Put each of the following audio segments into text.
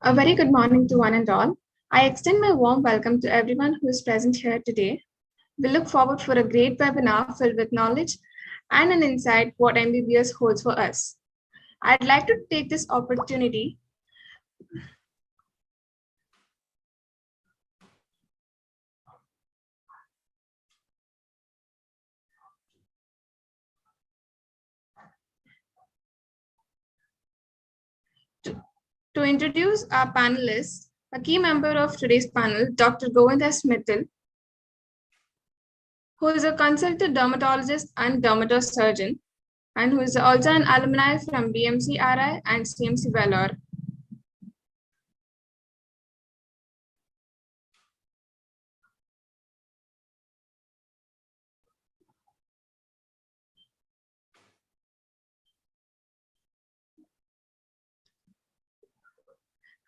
A very good morning to one and all. I extend my warm welcome to everyone who is present here today. We look forward for a great webinar filled with knowledge and an insight what MBBS holds for us. I'd like to take this opportunity to introduce our panelists. A key member of today's panel, Dr. Govind S. Mittal, who is a consultant dermatologist and dermatosurgeon, and who is also an alumni from BMCRI and CMC Vellore.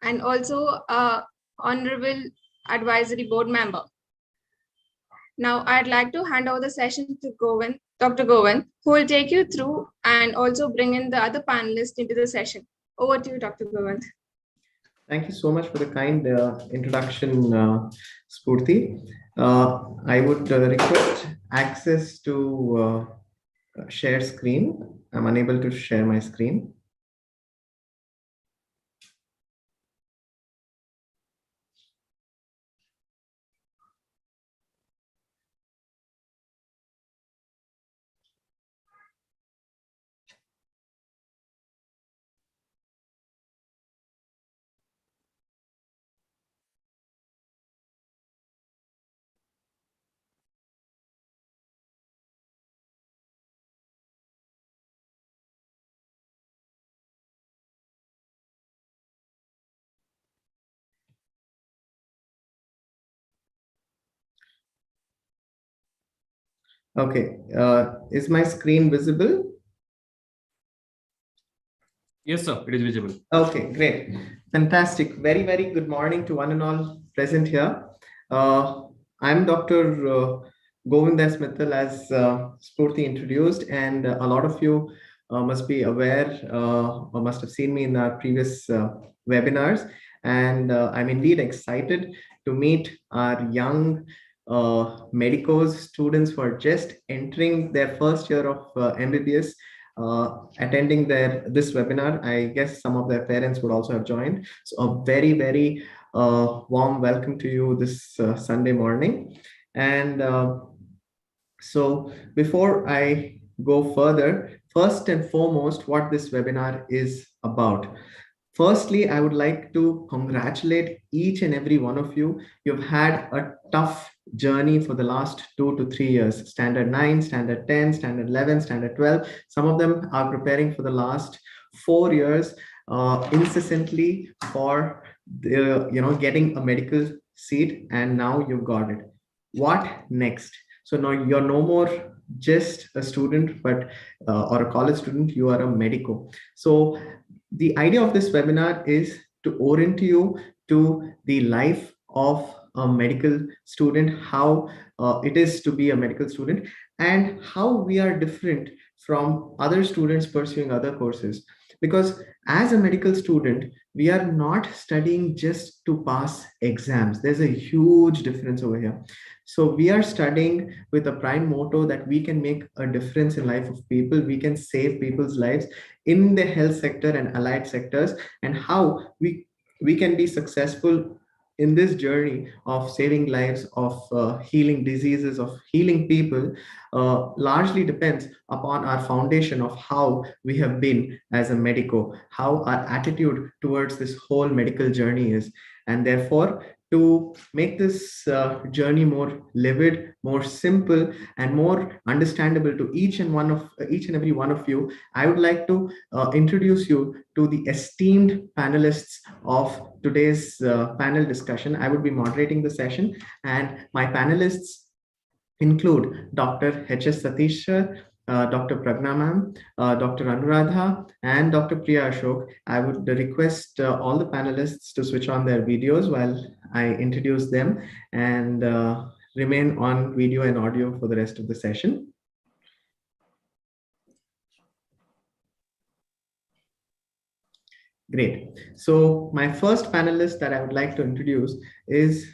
And also a honorable advisory board member. Now I'd like to hand over the session to Dr. Govind, who will take you through and also bring in the other panelists into the session. Over to you, Dr. Govind. Thank you so much for the kind introduction, Spurti. I would request access to share screen. I'm unable to share my screen. Okay, is my screen visible? Yes, sir, it is visible. Okay, great. Fantastic. Very, very good morning to one and all present here. I'm Dr. Govind S. Mittal, as Spurti introduced, and a lot of you must be aware or must have seen me in our previous webinars. And I'm indeed excited to meet our young medicos students who are just entering their first year of MBBS, attending this webinar. I guess some of their parents would also have joined. So a very, very warm welcome to you this Sunday morning. And so before I go further, first and foremost, what this webinar is about. Firstly, I would like to congratulate each and every one of you. You've had a tough journey for the last 2 to 3 years, standard 9, standard 10, standard 11, standard 12. Some of them are preparing for the last 4 years incessantly for getting a medical seat, and now you've got it. What next? So now you're no more just a student, but or a college student, you are a medico. So the idea of this webinar is to orient you to the life of a medical student, how it is to be a medical student, and how we are different from other students pursuing other courses. Because as a medical student, we are not studying just to pass exams. There's a huge difference over here. So we are studying with a prime motto that we can make a difference in life of people. We can save people's lives in the health sector and allied sectors, and how we can be successful in this journey of saving lives, of healing diseases, of healing people, largely depends upon our foundation of how we have been as a medico, how our attitude towards this whole medical journey is. And therefore, to make this journey more livid, more simple, and more understandable to each and every one of you, I would like to introduce you to the esteemed panelists of today's panel discussion. I would be moderating the session, and my panelists include Dr. H.S. Satish sir, Dr. Pragna ma'am, Dr. Anuradha, and Dr. Priya Ashok. I would request all the panelists to switch on their videos while I introduce them, and remain on video and audio for the rest of the session. Great. So my first panelist that I would like to introduce is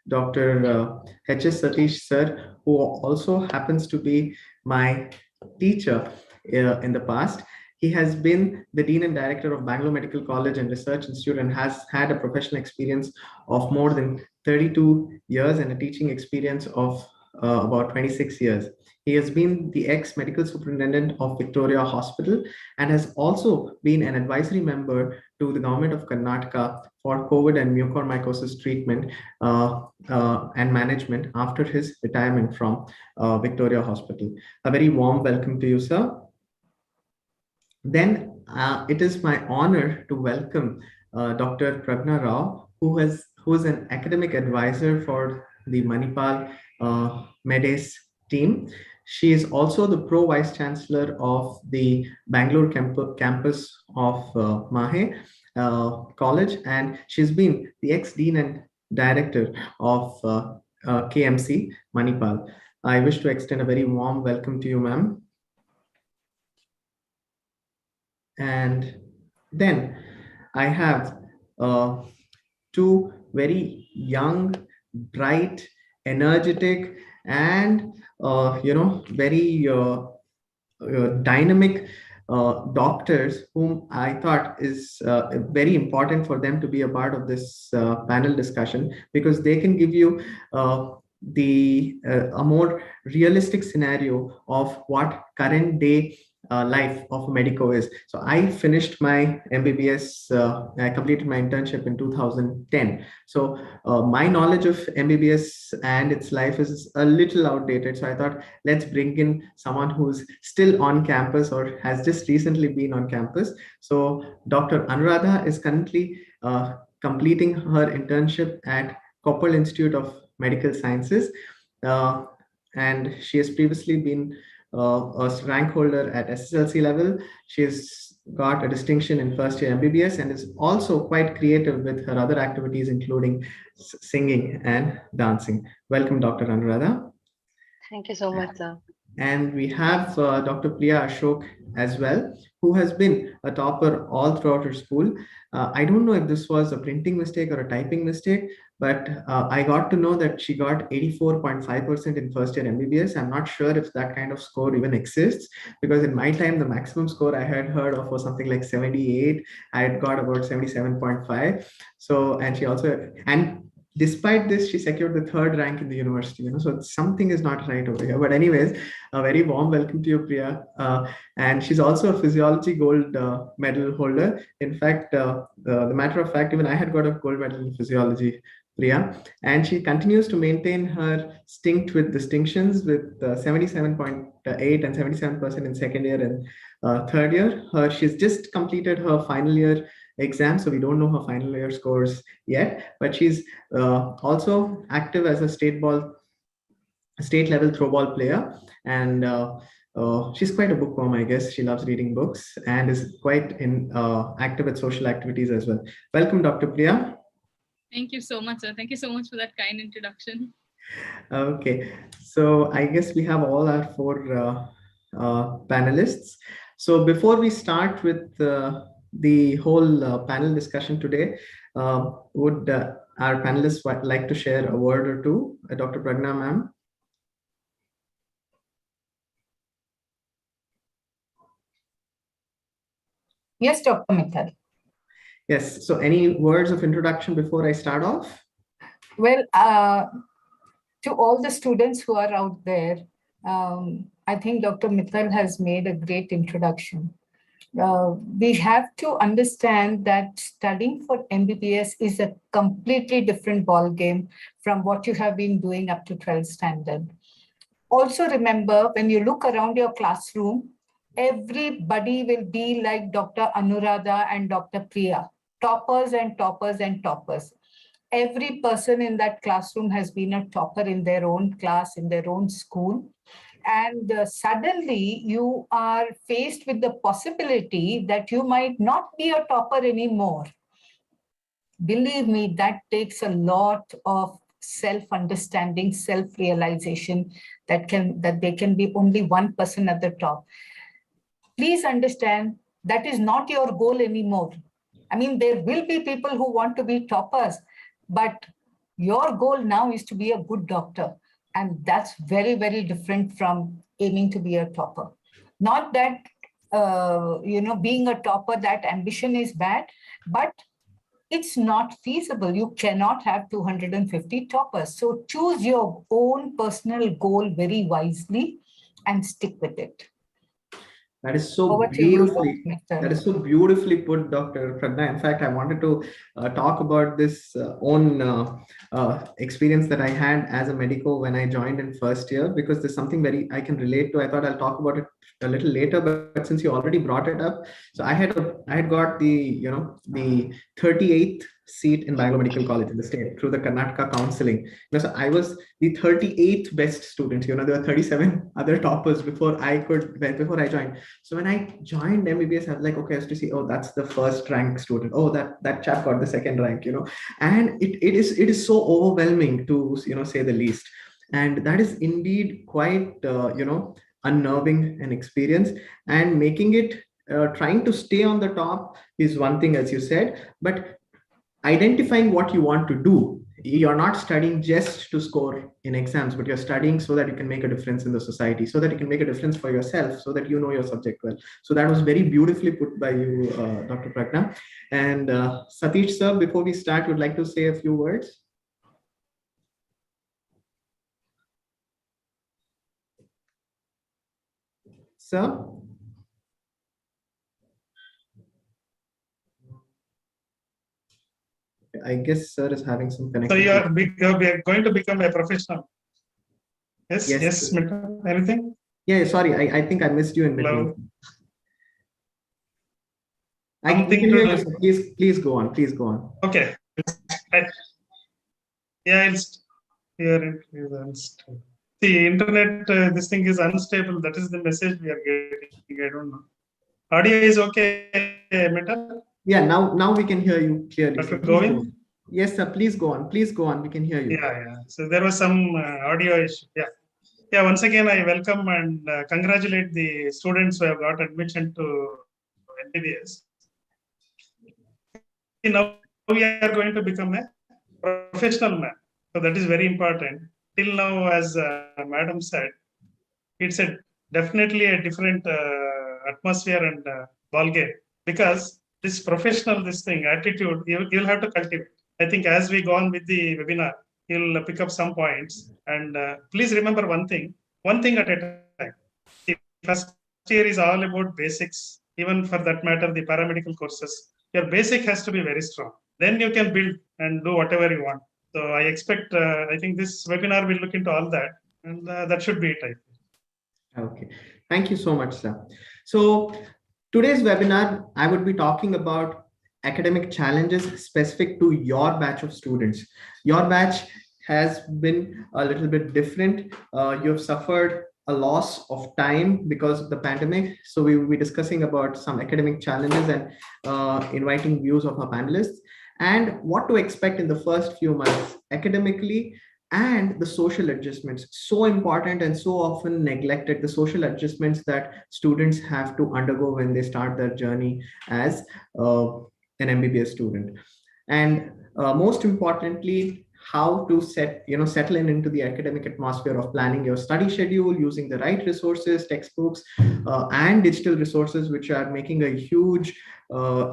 Dr. H.S. Satish sir, who also happens to be my teacher in the past. He has been the Dean and Director of Bangalore Medical College and Research Institute and has had a professional experience of more than 32 years and a teaching experience of about 26 years. He has been the ex-medical superintendent of Victoria Hospital and has also been an advisory member to the government of Karnataka for COVID and mucormycosis treatment and management after his retirement from Victoria Hospital. A very warm welcome to you, sir. Then it is my honor to welcome Dr. Pragna Rao, who is an academic advisor for the Manipal MedAce team. She is also the Pro Vice Chancellor of the Bangalore campus of Mahe College, and she's been the ex-dean and director of KMC Manipal. I wish to extend a very warm welcome to you, ma'am. And then I have two very young, bright, energetic, and very dynamic doctors whom I thought is very important for them to be a part of this panel discussion, because they can give you a more realistic scenario of what current day life of a medico is. So I finished my MBBS, I completed my internship in 2010. So my knowledge of MBBS and its life is a little outdated. So I thought, let's bring in someone who's still on campus or has just recently been on campus. So Dr. Anuradha is currently completing her internship at Koppal Institute of Medical Sciences. And she has previously been a rank holder at SSLC level. She's got a distinction in first year MBBS and is also quite creative with her other activities, including singing and dancing. Welcome, Dr. Anuradha. Thank you so much, sir. And we have Dr. Priya Ashok as well, who has been a topper all throughout her school. I don't know if this was a printing mistake or a typing mistake, but I got to know that she got 84.5% in first year MBBS. I'm not sure if that kind of score even exists, because in my time, the maximum score I had heard of was something like 78. I had got about 77.5. So, and she also, and despite this, she secured the third rank in the university, so something is not right over here. But anyways, a very warm welcome to you, Priya. And she's also a physiology gold medal holder. In fact, the matter of fact, even I had got a gold medal in physiology, Priya. And she continues to maintain her stint with distinctions with 77.8 and 77% in second year and third year. She's just completed her final year exam, so we don't know her final year scores yet, but she's also active as a state level throw ball player, and she's quite a bookworm, I guess. She loves reading books and is quite active at social activities as well. Welcome, Dr. Priya. Thank you so much, sir. Thank you so much for that kind introduction. Okay, so I guess we have all our four panelists. So before we start with the whole panel discussion today, would our panelists like to share a word or two? Dr. Pragna, ma'am. Yes, Dr. Mittal. Yes, so any words of introduction before I start off? Well, to all the students who are out there, I think Dr. Mittal has made a great introduction. We have to understand that studying for MBBS is a completely different ballgame from what you have been doing up to 12th standard. Also remember, when you look around your classroom, everybody will be like Dr. Anuradha and Dr. Priya, toppers and toppers and toppers. Every person in that classroom has been a topper in their own class, in their own school. And suddenly you are faced with the possibility that you might not be a topper anymore. Believe me, that takes a lot of self-understanding, self-realization that there can be only one person at the top. Please understand that is not your goal anymore. I mean, there will be people who want to be toppers, but your goal now is to be a good doctor. And that's very, very different from aiming to be a topper. Not that, being a topper, that ambition is bad, but it's not feasible. You cannot have 250 toppers. So choose your own personal goal very wisely and stick with it. That is so Over to you, beautifully. Mr. That is so beautifully put, Dr. Pragna. In fact, I wanted to talk about this own experience that I had as a medico when I joined in first year, because there's something very I can relate to. I thought I'll talk about it a little later, but since you already brought it up, so I had got the the 38th seat in Biomedical College in the state through the Karnataka Counselling. So I was the 38th best student. There were 37 other toppers before I joined. So when I joined MBBS, I was like, okay, I have to see, oh, that's the first rank student. Oh, that chap got the second rank, and it is so overwhelming, to say the least. And that is indeed quite unnerving an experience, and making it trying to stay on the top is one thing, as you said, but identifying what you want to do. You're not studying just to score in exams, but you're studying so that you can make a difference in the society, so that you can make a difference for yourself, so that you know your subject well. So that was very beautifully put by you, Dr. Pragna. And Satish sir, before we start, would like to say a few words? Sir? I guess sir is having some connection. So you're going to become a professional. Yes, yes. Anything? Yeah, sorry, I think I missed you in between. I can hear you, so please go on. Please go on. Okay. The internet, this thing is unstable. That is the message we are getting. I don't know. Audio is okay, Meta? Yeah, now we can hear you clearly. Dr. Govind? Yes, sir. Please go on. Please go on. We can hear you. Yeah. So there was some audio issue. Yeah. Once again, I welcome and congratulate the students who have got admission to MBBS. Now we are going to become a professional man. So that is very important. Till now, as Madam said, it's definitely a different atmosphere and ballgame, because this professional, attitude, you'll have to cultivate. I think as we go on with the webinar, you'll pick up some points. And please remember one thing at a time. The first year is all about basics. Even for that matter, the paramedical courses, your basic has to be very strong. Then you can build and do whatever you want. So I expect, I think this webinar will look into all that. And that should be it, I think. Okay. Thank you so much, sir. So today's webinar, I would be talking about academic challenges specific to your batch of students. Your batch has been a little bit different. You've suffered a loss of time because of the pandemic. So we will be discussing about some academic challenges and inviting views of our panelists, and what to expect in the first few months academically, and the social adjustments, so important and so often neglected, the social adjustments that students have to undergo when they start their journey as an MBBS student. And most importantly, how to settle into the academic atmosphere of planning your study schedule, using the right resources, textbooks, and digital resources, which are making a huge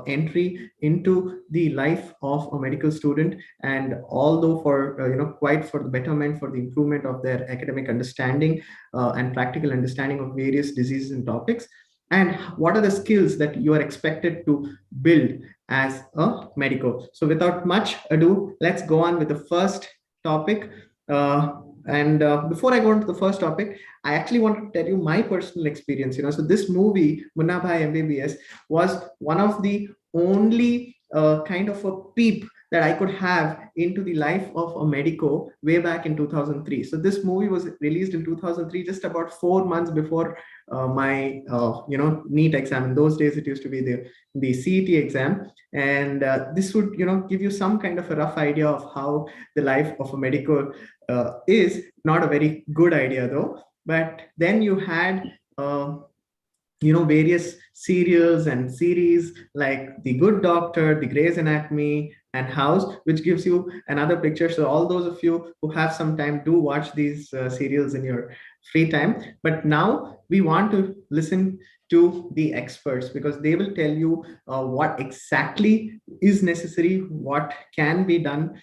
entry into the life of a medical student. And although for quite for the betterment, for the improvement of their academic understanding and practical understanding of various diseases and topics, and what are the skills that you are expected to build as a medico. So without much ado, let's go on with the first topic. Before I go into the first topic, I actually want to tell you my personal experience. So this movie, Munna Bhai MBBS, was one of the only kind of a peep that I could have into the life of a medico way back in 2003. So this movie was released in 2003, just about 4 months before my NEET exam. In those days, it used to be the CET exam. And this would give you some kind of a rough idea of how the life of a medico is. Not a very good idea though. But then you had various serials and series like The Good Doctor, The Grey's Anatomy, and House, which gives you another picture. So all those of you who have some time, do watch these serials in your free time. But now we want to listen to the experts, because they will tell you what exactly is necessary, what can be done,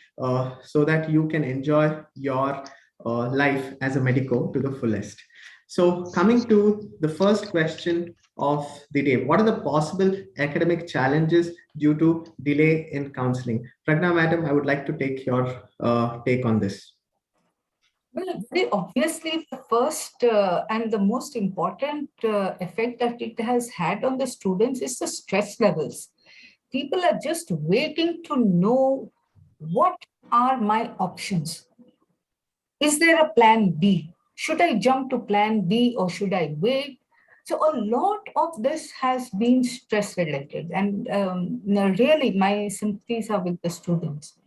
so that you can enjoy your life as a medico to the fullest. So coming to the first question of the day, what are the possible academic challenges due to delay in counseling? Pragna, madam, I would like to take your take on this. Well, very obviously, the first and the most important effect that it has had on the students is the stress levels. People are just waiting to know, what are my options? Is there a plan B? Should I jump to plan B or should I wait? So a lot of this has been stress related, and really my sympathies are with the students.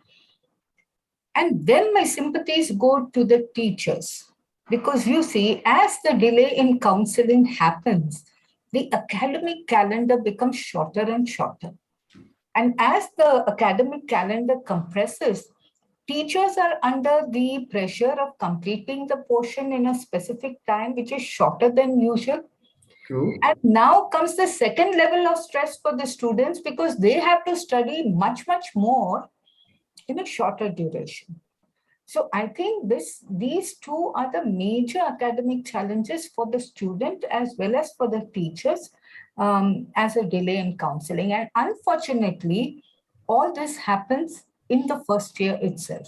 And then my sympathies go to the teachers, because you see, as the delay in counseling happens, the academic calendar becomes shorter and shorter. And as the academic calendar compresses, teachers are under the pressure of completing the portion in a specific time, which is shorter than usual. True. And now comes the second level of stress for the students, because they have to study much, much more in a shorter duration. So I think these two are the major academic challenges for the student as well as for the teachers, as a delay in counseling. And unfortunately, all this happens in the first year itself.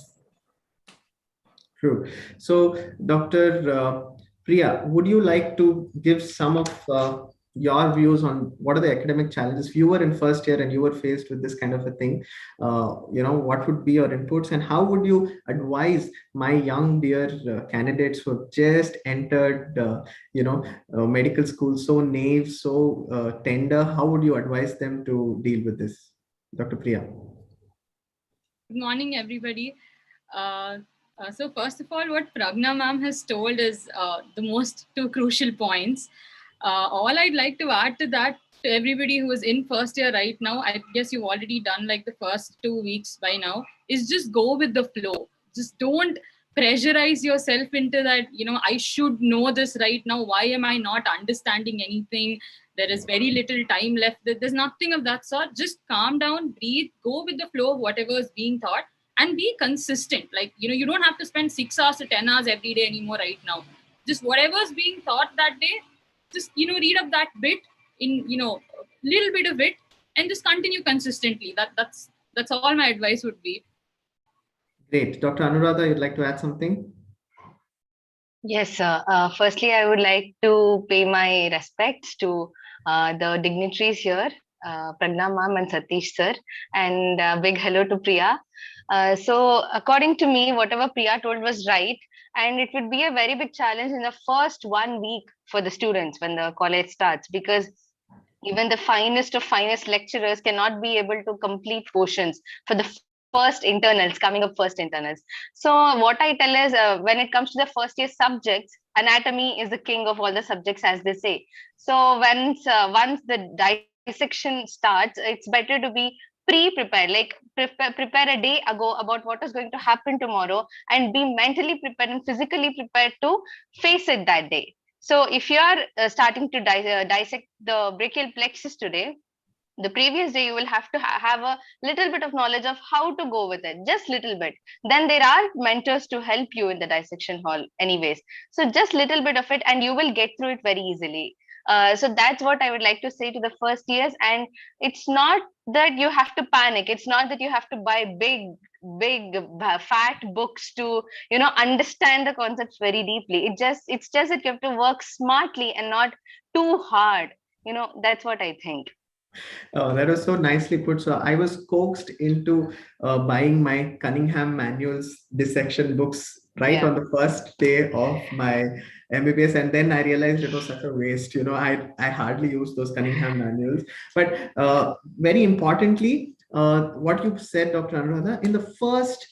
True. So, Dr. Priya, would you like to give some of your views on what are the academic challenges? If you were in first year and you were faced with this kind of a thing, what would be your inputs, and how would you advise my young dear candidates who have just entered, medical school, so naive, so tender? How would you advise them to deal with this, Dr. Priya? Good morning, everybody. So first of all, what Pragna ma'am has told is the most two crucial points. All I'd like to add to that, to everybody who is in first year right now, I guess you've already done like the first 2 weeks by now, is just go with the flow. Just don't pressurize yourself into that, I should know this right now. Why am I not understanding anything? There is very little time left. There's nothing of that sort. Just calm down, breathe, go with the flow of whatever is being taught, and be consistent. Like, you don't have to spend 6 hours to 10 hours every day anymore right now. Just whatever's being taught that day, just, read up that bit in, little bit of it, and just continue consistently. That's all my advice would be. Great. Dr. Anuradha, you'd like to add something? Yes, sir. Firstly, I would like to pay my respects to the dignitaries here, Pragna ma'am and Satish sir, and big hello to Priya. So according to me, whatever Priya told was right. And it would be a very big challenge in the first 1 week for the students when the college starts, because even the finest of finest lecturers cannot be able to complete portions for the first internals, coming up first internals. So what I tell is, when it comes to the first year subjects, anatomy is the king of all the subjects, as they say. So once the dissection starts, it's better to be pre-prepared, like prepare a day ago about what is going to happen tomorrow, and be mentally prepared and physically prepared to face it that day. So if you are starting to dissect the brachial plexus today, the previous day you will have to have a little bit of knowledge of how to go with it, just little bit. Then there are mentors to help you in the dissection hall anyways. So just little bit of it and you will get through it very easily. So that's what I would like to say to the first years. And it's not that you have to panic. It's not that you have to buy big fat books to understand the concepts very deeply. It's just that you have to work smartly and not too hard. That's what I think. Oh, that was so nicely put. So I was coaxed into buying my Cunningham manuals dissection books right on the first day of my MBBS, and then I realized it was such a waste. I hardly use those Cunningham manuals. But very importantly, what you said, Dr. Anuradha, in the first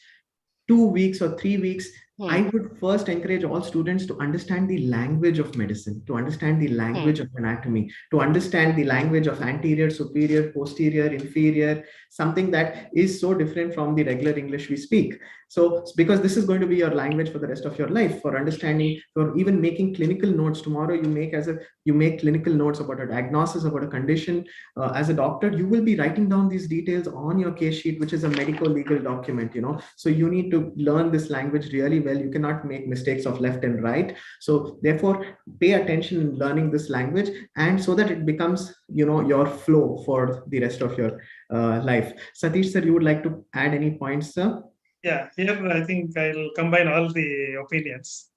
2 weeks or 3 weeks, I would first encourage all students to understand the language of medicine, to understand the language of anatomy, to understand the language of anterior, superior, posterior, inferior, something that is so different from the regular English we speak. So, because this is going to be your language for the rest of your life, for understanding, for even making clinical notes. Tomorrow, you make clinical notes about a diagnosis, about a condition. As a doctor, you will be writing down these details on your case sheet, which is a medical legal document. So you need to learn this language really well. You cannot make mistakes of left and right. So therefore, pay attention in learning this language, and so that it becomes your flow for the rest of your life. Satish sir, you would like to add any points, sir? Yeah, here I think I'll combine all the opinions.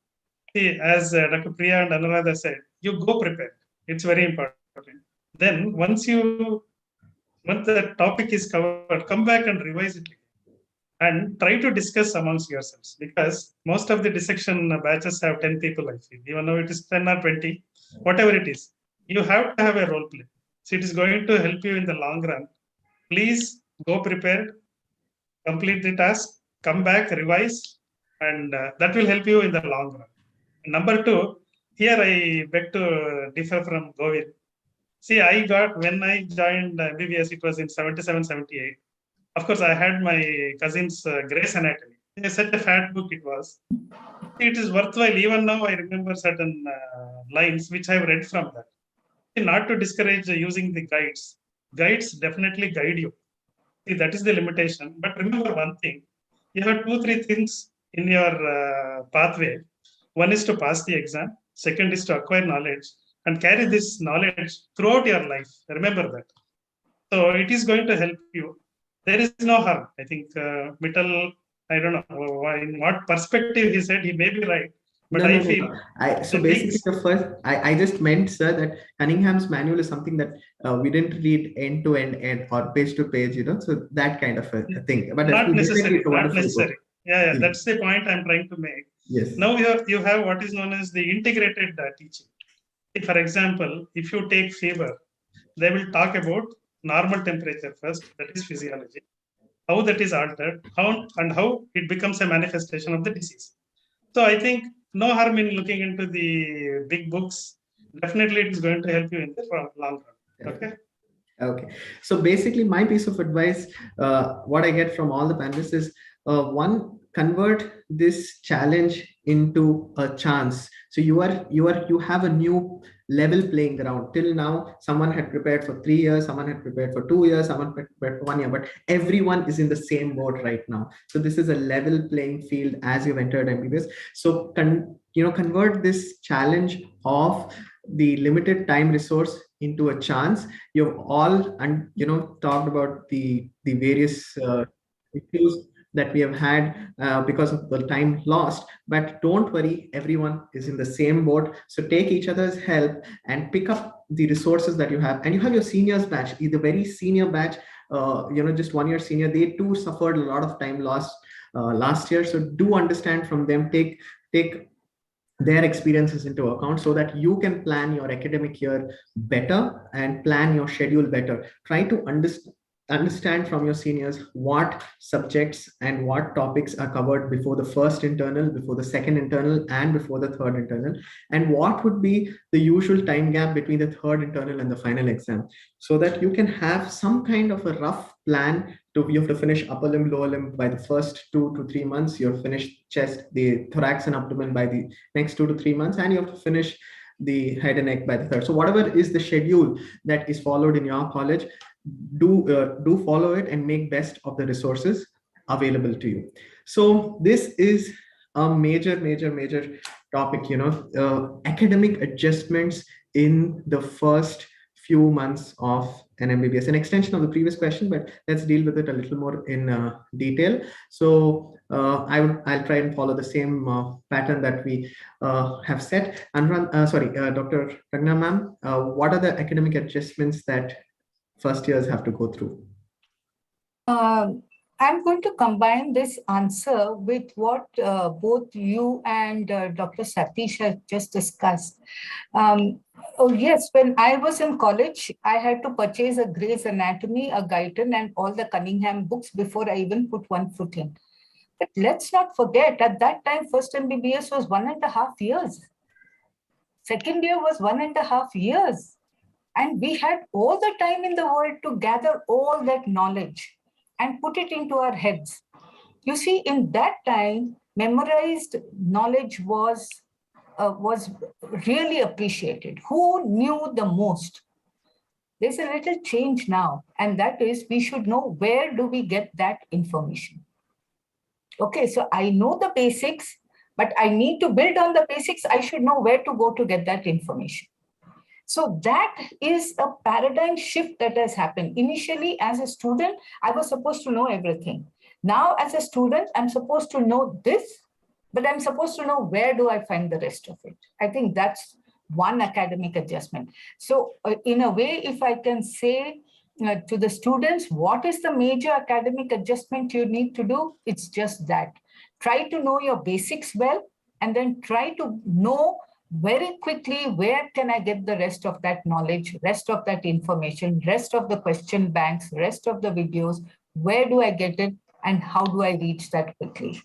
See, as Dr. Priya and Anuradha said, you go prepared. It's very important. Then once the topic is covered, come back and revise it and try to discuss amongst yourselves, because most of the dissection batches have 10 people, I feel. Even though it is 10 or 20, whatever it is, you have to have a role play. So it is going to help you in the long run. Please go prepared, complete the task, come back, revise, and that will help you in the long run. Number two, here I beg to differ from Govind. See, when I joined MBBS, it was in 77, 78. Of course, I had my cousin's Grace Anatomy. Such a fat book it was. It is worthwhile. Even now, I remember certain lines which I have read from that. Not to discourage using the guides. Guides definitely guide you. See, that is the limitation. But remember one thing. You have 2-3 things in your pathway. One is to pass the exam. Second is to acquire knowledge and carry this knowledge throughout your life. Remember that. So it is going to help you. There is no harm. I think Mittal, I don't know in what perspective he said, he may be right. But I feel. I just meant, sir, that Cunningham's manual is something that we didn't read end to end or page to page, so that kind of a thing. But not necessary. Not necessary. Yeah, that's the point I'm trying to make. Yes. Now you have what is known as the integrated teaching. For example, if you take fever, they will talk about normal temperature first, that is physiology, how that is altered, how it becomes a manifestation of the disease. So I think no harm in looking into the big books. Definitely it is going to help you in the long run. Okay. Okay. So basically my piece of advice, what I get from all the panelists is, one, convert this challenge into a chance. So you have a new level playing ground. Till now, someone had prepared for 3 years, someone had prepared for 2 years, someone prepared for 1 year, but everyone is in the same boat right now. So this is a level playing field as you've entered MBBS. So convert this challenge of the limited time resource into a chance. You've all talked about the various issues that we have had because of the time lost, but don't worry, everyone is in the same boat. So take each other's help and pick up the resources that you have. And you have your seniors batch, the very senior batch, just 1 year senior, they too suffered a lot of time lost last year. So do understand from them, take their experiences into account so that you can plan your academic year better and plan your schedule better. Try to understand from your seniors what subjects and what topics are covered before the first internal, before the second internal, and before the third internal, and what would be the usual time gap between the third internal and the final exam, so that you can have some kind of a rough plan. You have to finish upper limb, lower limb by the first 2 to 3 months. You have to finish chest, the thorax and abdomen by the next 2 to 3 months, and you have to finish the head and neck by the third. So whatever is the schedule that is followed in your college, do follow it and make best of the resources available to you. So this is a major topic, academic adjustments in the first few months of an MBBS, an extension of the previous question, but let's deal with it a little more in detail. So I'll try and follow the same pattern that we have set. And Dr. Pragna ma'am, what are the academic adjustments that first years have to go through? I'm going to combine this answer with what both you and Dr. Satish have just discussed. Yes, when I was in college, I had to purchase a Gray's Anatomy, a Guyton, and all the Cunningham books before I even put one foot in. But let's not forget, at that time, first MBBS was 1.5 years. Second year was 1.5 years. And we had all the time in the world to gather all that knowledge and put it into our heads. You see, in that time, memorized knowledge was really appreciated. Who knew the most? There's a little change now, and that is we should know where do we get that information. Okay, so I know the basics, but I need to build on the basics. I should know where to go to get that information. So that is a paradigm shift that has happened. Initially, as a student, I was supposed to know everything. Now, as a student, I'm supposed to know this, but I'm supposed to know where do I find the rest of it. I think that's one academic adjustment. So in a way, if I can say to the students, what is the major academic adjustment you need to do? It's just that. Try to know your basics well, and then try to know very quickly where can I get the rest of that knowledge, rest of that information, rest of the question banks, rest of the videos, where do I get it, and how do I reach that quickly?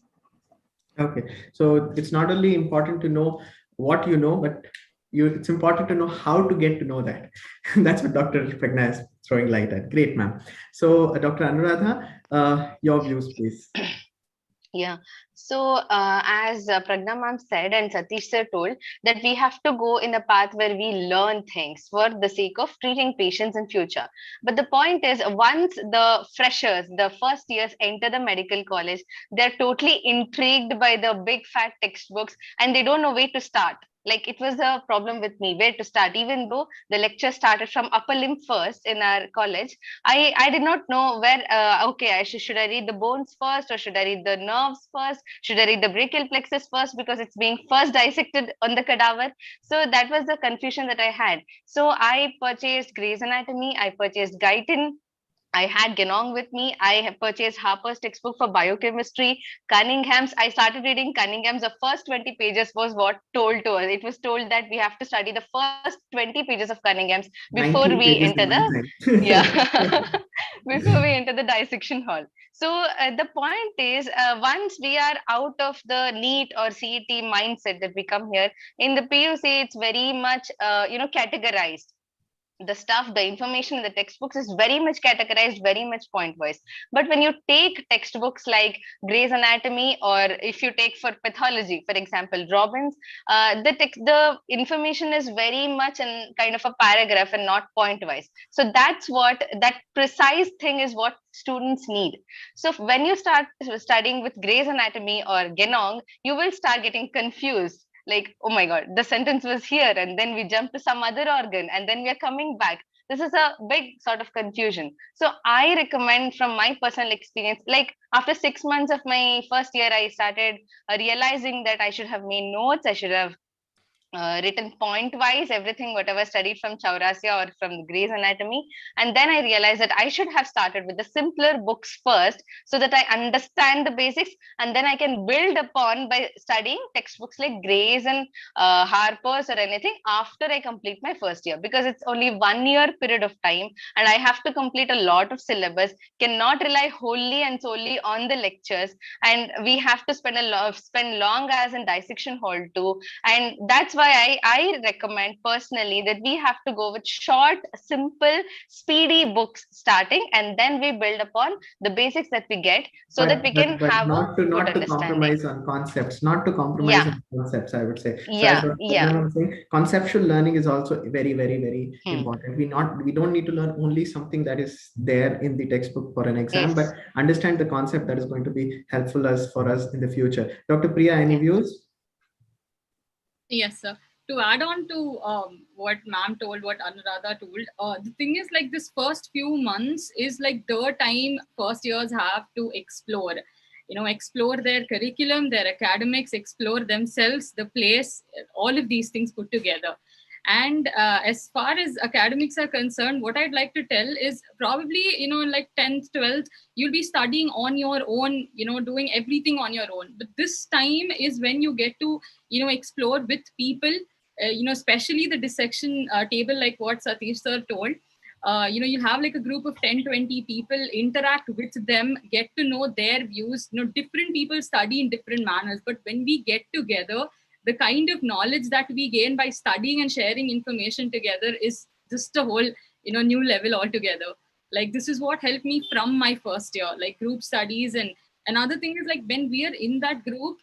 Okay, so it's not only important to know what you know, but it's important to know how to get to know that. That's what Dr. Pragna is throwing light at. Great, ma'am. So Dr. Anuradha, your views, please. Yeah. So as Pragna ma'am said and Satish sir told, that we have to go in a path where we learn things for the sake of treating patients in future. But the point is, once the freshers, the first years enter the medical college, they're totally intrigued by the big fat textbooks and they don't know where to start. Like, it was a problem with me where to start. Even though the lecture started from upper limb first in our college, I did not know where, okay, should I read the bones first, or should I read the nerves first? Should I read the brachial plexus first because it's being first dissected on the cadaver? So that was the confusion that I had. So I purchased Gray's Anatomy, I purchased Guyton, I had Genong with me. I have purchased Harper's textbook for biochemistry, Cunningham's. I started reading Cunningham's. The first 20 pages was what told to us. It was told that we have to study the first 20 pages of Cunningham's before we enter the before we enter the dissection hall. So the point is, once we are out of the NEET or CET mindset that we come here, in the PUC, it's very much categorized. The stuff, the information in the textbooks is very much categorized, very much point wise. But when you take textbooks like Gray's Anatomy, or if you take for pathology, for example, Robbins, the information is very much in kind of a paragraph and not point wise. So that's what, that precise thing is what students need. So when you start studying with Gray's Anatomy or Genong, you will start getting confused. Like, oh my God, the sentence was here, and then we jump to some other organ, and then we are coming back. This is a big sort of confusion. So I recommend, from my personal experience, like after 6 months of my first year, I started realizing that I should have made notes. I should have written point wise everything whatever studied from Chaurasia or from Gray's Anatomy, and then I realized that I should have started with the simpler books first, so that I understand the basics, and then I can build upon by studying textbooks like Gray's and Harper's or anything after I complete my first year, because it's only 1 year period of time and I have to complete a lot of syllabus, cannot rely wholly and solely on the lectures, and we have to spend long hours in dissection hall too. And that's why I recommend personally that we have to go with short, simple, speedy books starting, and then we build upon the basics that we get, so that we can have not to compromise on concepts, on concepts, I would say. So conceptual learning is also very, very, very important. We don't need to learn only something that is there in the textbook for an exam, but understand the concept that is going to be helpful for us in the future. Dr. Priya, any views? Yes, sir. To add on to what ma'am told, what Anuradha told, the thing is, like, this first few months is like the time first years have to explore, explore their curriculum, their academics, explore themselves, the place, all of these things put together. And as far as academics are concerned, what I'd like to tell is probably, like 10th, 12th, you'll be studying on your own, doing everything on your own. But this time is when you get to, explore with people, especially the dissection table, like what Satish sir told. you have like a group of 10, 20 people, interact with them, get to know their views. Different people study in different manners, but when we get together, the kind of knowledge that we gain by studying and sharing information together is just a whole, new level altogether. Like, this is what helped me from my first year, like group studies. And another thing is, like, when we are in that group,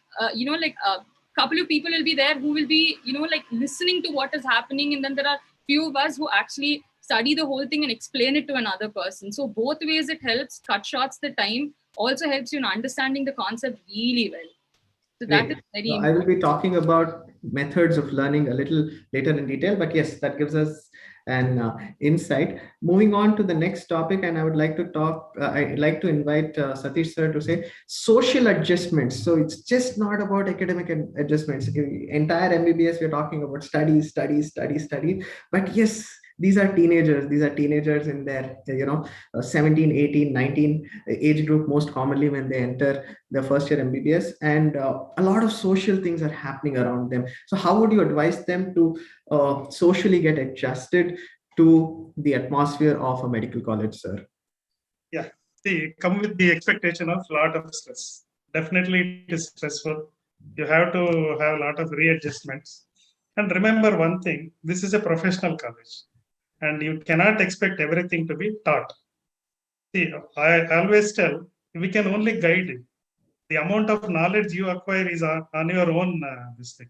couple of people will be there who will be, like listening to what is happening. And then there are few of us who actually study the whole thing and explain it to another person. So both ways it helps, cut shorts the time, also helps you in understanding the concept really well. So that is very important. I will be talking about methods of learning a little later in detail, but yes, that gives us an insight. Moving on to the next topic, and I would like to I'd like to invite Satish sir to say social adjustments. So it's just not about academic adjustments. Entire MBBS, we're talking about studies. But yes, these are teenagers in their 17, 18, 19 age group, most commonly when they enter the first year MBBS, and a lot of social things are happening around them. So how would you advise them to socially get adjusted to the atmosphere of a medical college, sir? Yeah, see, come with the expectation of a lot of stress. Definitely it is stressful. You have to have a lot of readjustments. And remember one thing, this is a professional college, and you cannot expect everything to be taught. See, I always tell, we can only guide you. The amount of knowledge you acquire is on your own this thing.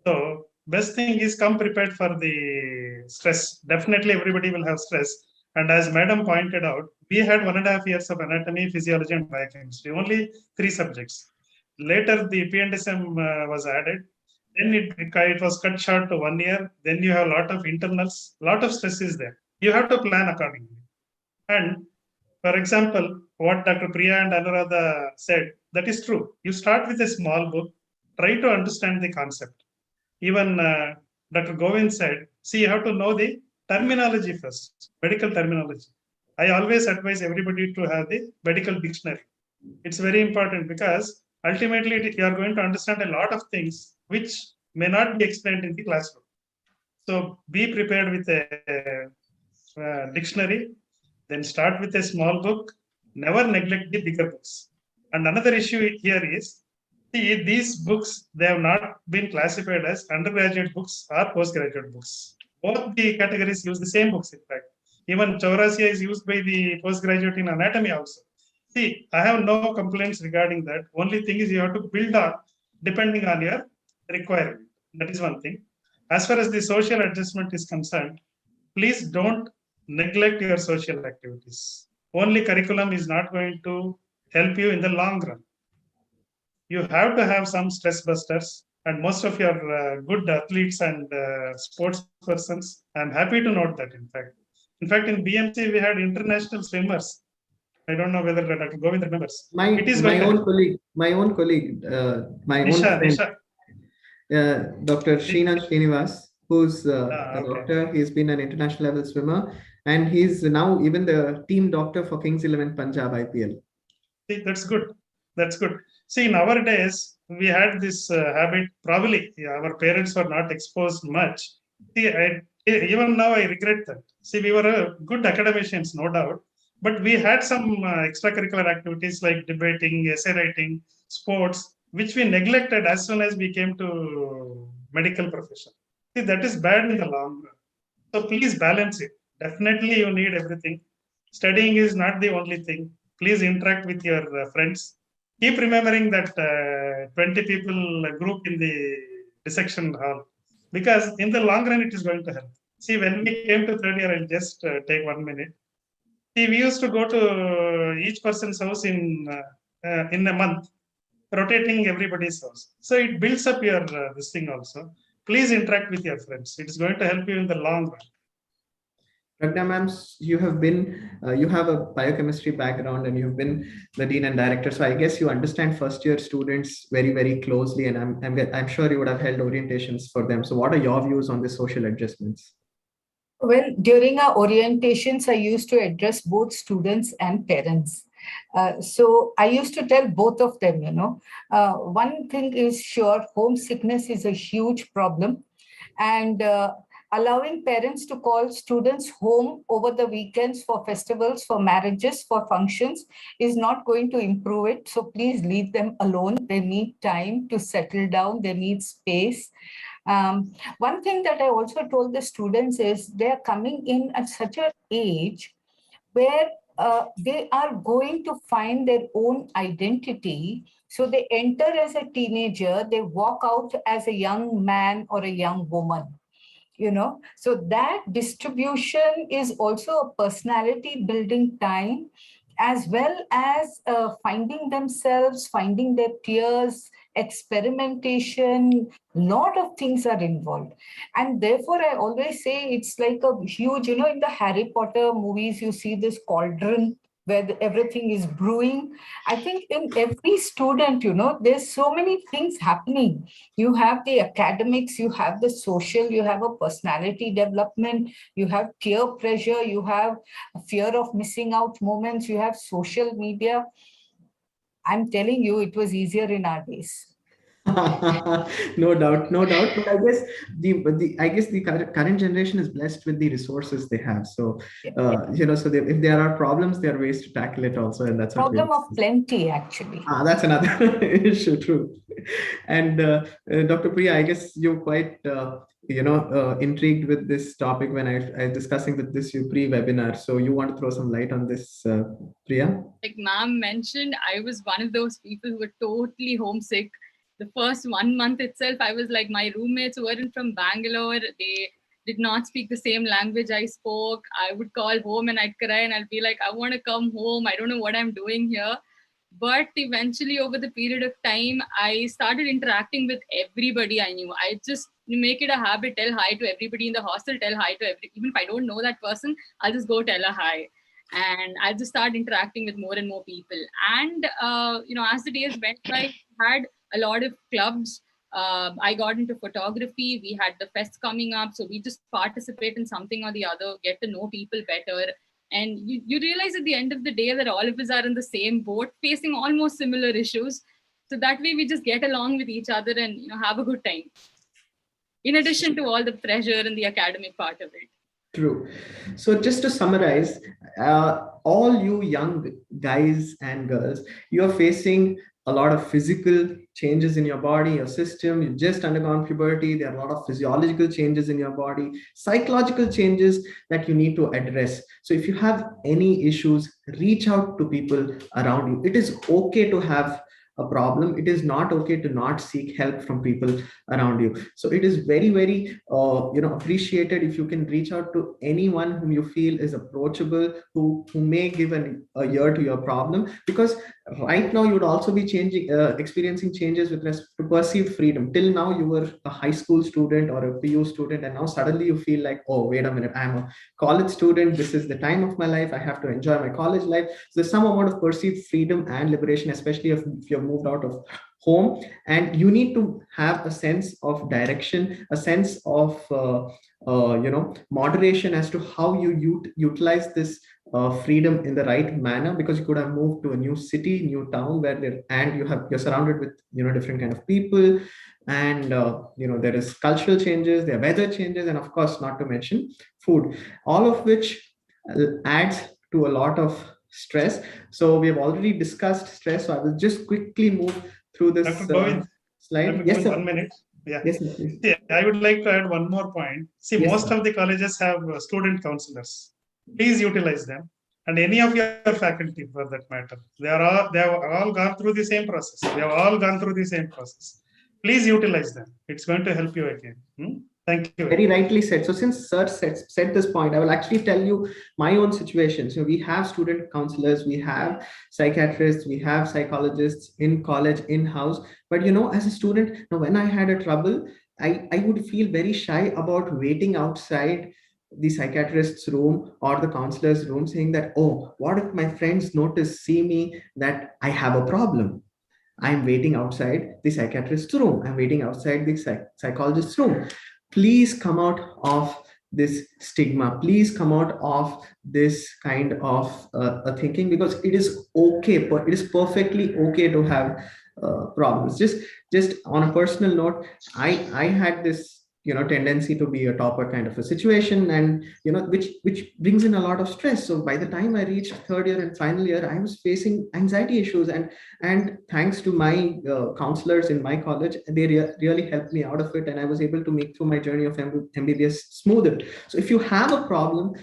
So best thing is come prepared for the stress. Definitely everybody will have stress. And as madam pointed out, we had 1.5 years of anatomy, physiology, and biochemistry, only 3 subjects. Later, the PNDSM was added. Then it was cut short to 1 year. Then you have a lot of internals, lot of stress is there. You have to plan accordingly. And for example, what Dr. Priya and Anuradha said, that is true. You start with a small book, try to understand the concept. Even Dr. Govind said, see, you have to know the terminology first, medical terminology. I always advise everybody to have the medical dictionary. It's very important because ultimately you are going to understand a lot of things which may not be explained in the classroom. So be prepared with a dictionary, then start with a small book, never neglect the bigger books. And another issue here is, see, these books, they have not been classified as undergraduate books or postgraduate books. Both the categories use the same books, in fact. Even Chaurasia is used by the postgraduate in anatomy also. See, I have no complaints regarding that. Only thing is you have to build up depending on your requirement. That is one thing. As far as the social adjustment is concerned, please don't neglect your social activities. Only curriculum is not going to help you in the long run. You have to have some stress busters, and most of your good athletes and sports persons, I'm happy to note that, in fact, in BMC, we had international swimmers. I don't know whether Dr. Govind remembers. My own colleague, Dr. Srinath Srinivas, who's a doctor. He's been an international level swimmer, and he's now even the team doctor for Kings 11 Punjab IPL. See, that's good. That's good. See, nowadays, we had this habit, probably our parents were not exposed much. See, even now I regret that. See, we were good academicians, no doubt, but we had some extracurricular activities like debating, essay writing, sports, which we neglected as soon as we came to medical profession. See, that is bad in the long run. So please balance it. Definitely you need everything. Studying is not the only thing. Please interact with your friends. Keep remembering that 20 people group in the dissection hall, because in the long run, it is going to help. See, when we came to third year, I'll just take 1 minute. See, we used to go to each person's house in a month, rotating everybody's house. So it builds up your this thing also. Please interact with your friends. It is going to help you in the long run. Pragna ma'am, you have a biochemistry background and you've been the dean and director. So I guess you understand first year students very, very closely, and I'm sure you would have held orientations for them. So what are your views on the social adjustments? Well, during our orientations, I used to address both students and parents. So I used to tell both of them, one thing is sure, homesickness is a huge problem. And allowing parents to call students home over the weekends for festivals, for marriages, for functions is not going to improve it. So please leave them alone. They need time to settle down. They need space. One thing that I also told the students is they're coming in at such an age where they are going to find their own identity. So they enter as a teenager, they walk out as a young man or a young woman. So that distribution is also a personality building time, as well as finding themselves, finding their peers, experimentation. Lot of things are involved, and therefore I always say it's like a huge, in the Harry Potter movies you see this cauldron where everything is brewing. I think in every student, there's so many things happening. You have the academics, you have the social, you have a personality development, you have peer pressure, you have fear of missing out moments, you have social media. I'm telling you, it was easier in our days. No doubt, no doubt. But I guess the current generation is blessed with the resources they have. So so if there are problems, there are ways to tackle it also, and that's problem of plenty actually. That's another issue, true. And Dr. Priya, I guess you're quite intrigued with this topic when I was discussing with this pre-webinar. So you want to throw some light on this, Priya? Like ma'am mentioned, I was one of those people who were totally homesick. The first 1 month itself, I was like, my roommates who weren't from Bangalore, they did not speak the same language I spoke. I would call home and I'd cry and I'd be like, I want to come home. I don't know what I'm doing here. But eventually over the period of time, I started interacting with everybody I knew. I just make it a habit, tell hi to everybody in the hostel, tell hi to even if I don't know that person, I'll just go tell a hi. And I'll just start interacting with more and more people. And, as the days went by, I had a lot of clubs. I got into photography. We had the fest coming up. So we just participate in something or the other, get to know people better. And you realize at the end of the day that all of us are in the same boat, facing almost similar issues. So that way we just get along with each other and have a good time. In addition to all the pressure and the academic part of it. True. So just to summarize, all you young guys and girls, you are facing a lot of physical changes in your body, your system. You've just undergone puberty. There are a lot of physiological changes in your body, psychological changes that you need to address. So if you have any issues, reach out to people around you. It is okay to have a problem. It is not okay to not seek help from people around you. So it is very, very appreciated if you can reach out to anyone whom you feel is approachable, who may give a ear to your problem, because right now you would also be experiencing changes with respect to perceived freedom. Till now you were a high school student or a PU student, and now suddenly you feel like, oh, wait a minute, I'm a college student. This is the time of my life. I have to enjoy my college life. So there's some amount of perceived freedom and liberation, especially if you're moved out of home, and you need to have a sense of direction, a sense of moderation as to how you utilize this freedom in the right manner, because you could have moved to a new city, new town, you're surrounded with different kind of people, and there is cultural changes, there are weather changes, and of course, not to mention food, all of which adds to a lot of stress. So we have already discussed stress, so I will just quickly move through this slide. Yes, sir. 1 minute. Yeah. Yes, sir, yeah, I would like to add one more point. See, yes, most sir. of the colleges have student counselors. Please utilize them, and any of your faculty for that matter. They have all gone through the same process. They have all gone through the same process. Please utilize them. It's going to help you again. Thank you. Very rightly said. So since sir said this point, I will actually tell you my own situation. So we have student counselors, we have psychiatrists, we have psychologists in college, in-house. But as a student, when I had a trouble, I would feel very shy about waiting outside the psychiatrist's room or the counselor's room, saying that, oh, what if my friends see me that I have a problem? I'm waiting outside the psychiatrist's room. I'm waiting outside the psychologist's room. Please come out of this stigma. Please come out of this kind of thinking, because it is okay, but it is perfectly okay to have problems. Just on a personal note, I had this tendency to be a topper kind of a situation, and which brings in a lot of stress. So by the time I reached third year and final year, I was facing anxiety issues, and thanks to my counselors in my college, they really helped me out of it, and I was able to make through my journey of MBBS smoother. So if you have a problem,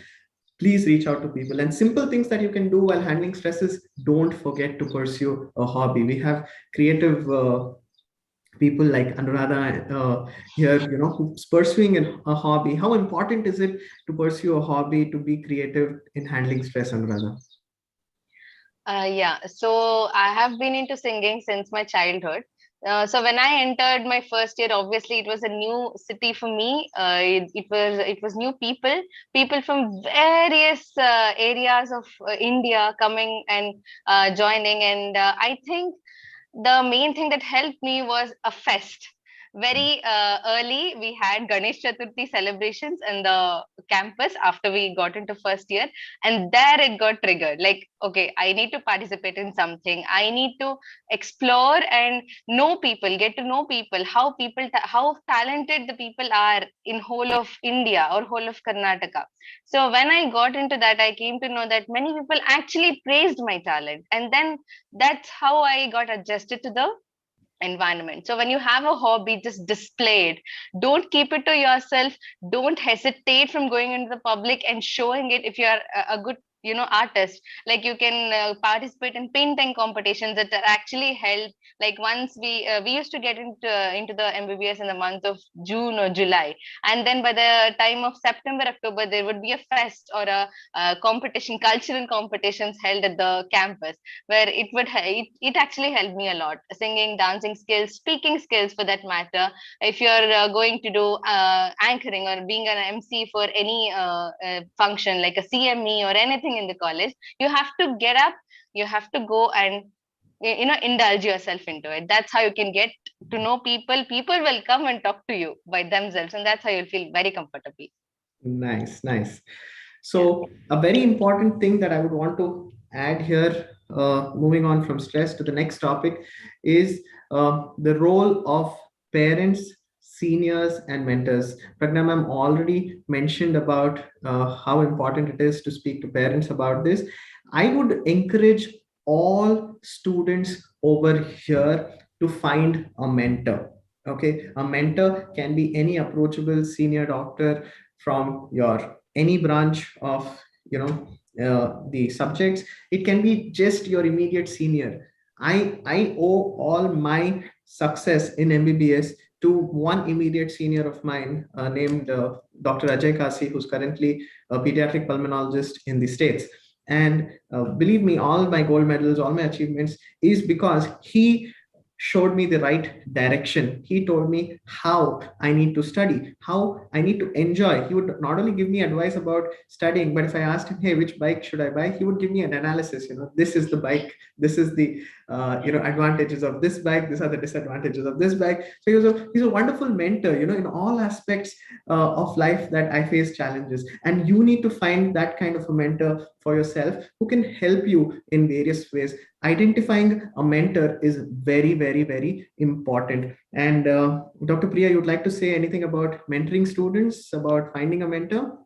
please reach out to people. And simple things that you can do while handling stress is, don't forget to pursue a hobby. We have creative people like Anuradha here, who's pursuing a hobby. How important is it to pursue a hobby, to be creative in handling stress, Anuradha? Yeah, so I have been into singing since my childhood. So when I entered my first year, obviously it was a new city for me. It was new people from various areas of India coming and joining, and I think the main thing that helped me was a fest. Very early, we had Ganesh Chaturthi celebrations in the campus after we got into first year, and there it got triggered. Like, okay, I need to participate in something. I need to explore and know people, get to know people, how talented the people are in whole of India or whole of Karnataka. So when I got into that, I came to know that many people actually praised my talent, and then that's how I got adjusted to the environment. So when you have a hobby, just display it. Don't keep it to yourself. Don't hesitate from going into the public and showing it. If you are a good artist, like you can participate in painting competitions that are actually held. Like once we used to get into the MBBS in the month of June or July, and then by the time of September, October, there would be a fest or a competition, cultural competitions held at the campus, where it actually helped me a lot. Singing, dancing skills, speaking skills for that matter. If you're going to do anchoring or being an MC for any function like a CME or anything in the college, you have to get up, you have to go and indulge yourself into it. That's how you can get to know people. People will come and talk to you by themselves, and that's how you'll feel very comfortable. Nice. So a very important thing that I would want to add here, moving on from stress to the next topic, is the role of parents, seniors, and mentors. Pragna ma'am already mentioned about how important it is to speak to parents about this. I would encourage all students over here to find a mentor. Okay, a mentor can be any approachable senior doctor from your any branch of the subjects. It can be just your immediate senior. I owe all my success in MBBS to one immediate senior of mine named Dr. Ajay Kasi, who's currently a pediatric pulmonologist in the States. And believe me, all my gold medals, all my achievements is because he showed me the right direction. He told me how I need to study, how I need to enjoy. He would not only give me advice about studying, but if I asked him, hey, which bike should I buy? He would give me an analysis. This is the bike. This is the advantages of this bike. These are the disadvantages of this bike. So he's a wonderful mentor, in all aspects of life that I face challenges. And you need to find that kind of a mentor for yourself who can help you in various ways. Identifying a mentor is very, very, very important. And Dr. Priya, you would like to say anything about mentoring students, about finding a mentor?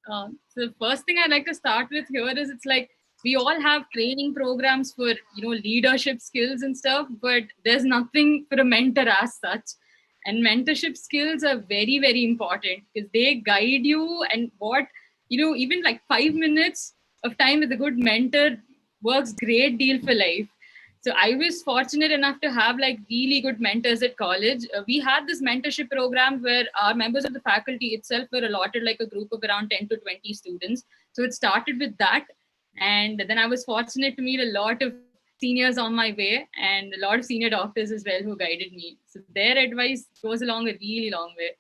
So the first thing I'd like to start with here is, it's like we all have training programs for leadership skills and stuff, but there's nothing for a mentor as such. And mentorship skills are very, very important because they guide you, and even like 5 minutes of time with a good mentor works great deal for life. So I was fortunate enough to have like really good mentors at college. We had this mentorship program where our members of the faculty itself were allotted like a group of around 10 to 20 students. So it started with that. And then I was fortunate to meet a lot of seniors on my way and a lot of senior doctors as well who guided me. So their advice goes along a really long way.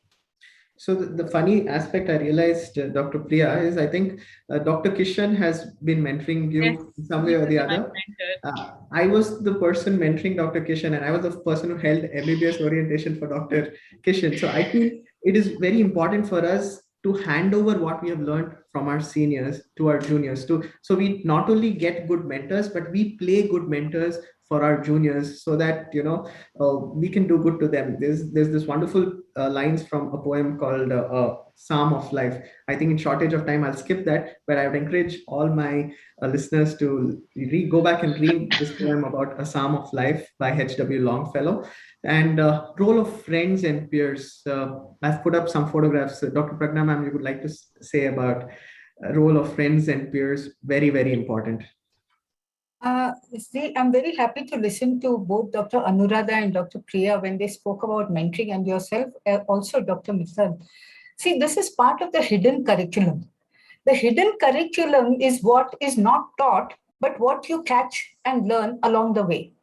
So the funny aspect I realized, Dr. Priya, is I think Dr. Kishan has been mentoring you in some way or the other. I was the person mentoring Dr. Kishan, and I was the person who held MBBS orientation for Dr. Kishan. So I feel it is very important for us to hand over what we have learned from our seniors to our juniors. So we not only get good mentors, but we play good mentors for our juniors so that, we can do good to them. There's this wonderful lines from a poem called Psalm of Life. I think in shortage of time, I'll skip that, but I would encourage all my listeners to go back and read this poem about a Psalm of Life by H.W. Longfellow. And role of friends and peers. I've put up some photographs. Dr. Pragna ma'am, you would like to say about role of friends and peers? Very, very important. See, I'm very happy to listen to both Dr. Anuradha and Dr. Priya when they spoke about mentoring, and yourself, also Dr. Mithal. See, this is part of the hidden curriculum. The hidden curriculum is what is not taught, but what you catch and learn along the way.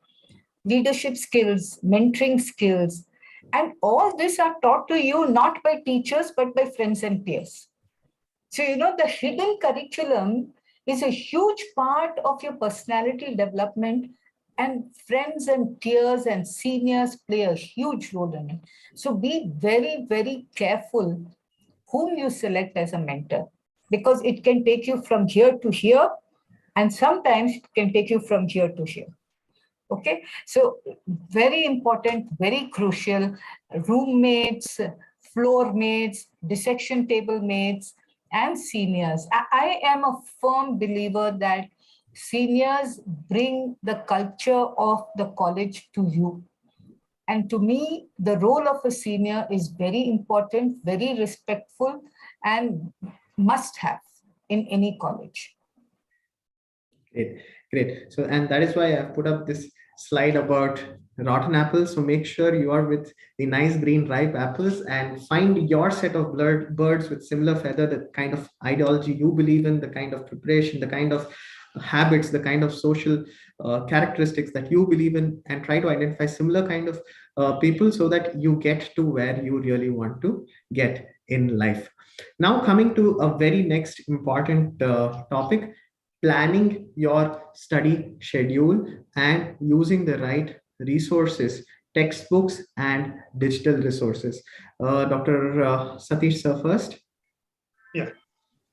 Leadership skills, mentoring skills, and all this are taught to you not by teachers, but by friends and peers. So, the hidden curriculum is a huge part of your personality development, and friends and peers and seniors play a huge role in it. So be very, very careful whom you select as a mentor, because it can take you from here to here, and sometimes it can take you from here to here. Okay, so very important, very crucial, roommates, floor mates, dissection table mates, and seniors. I am a firm believer that seniors bring the culture of the college to you. And to me, the role of a senior is very important, very respectful, and must have in any college. Great. So, and that is why I've put up this slide about rotten apples. So make sure you are with the nice green ripe apples and find your set of birds with similar feather, the kind of ideology you believe in, the kind of preparation, the kind of habits, the kind of social characteristics that you believe in, and try to identify similar kind of people so that you get to where you really want to get in life. Now coming to a very next important topic, planning your study schedule and using the right resources, textbooks and digital resources. Dr. Satish sir first. Yeah.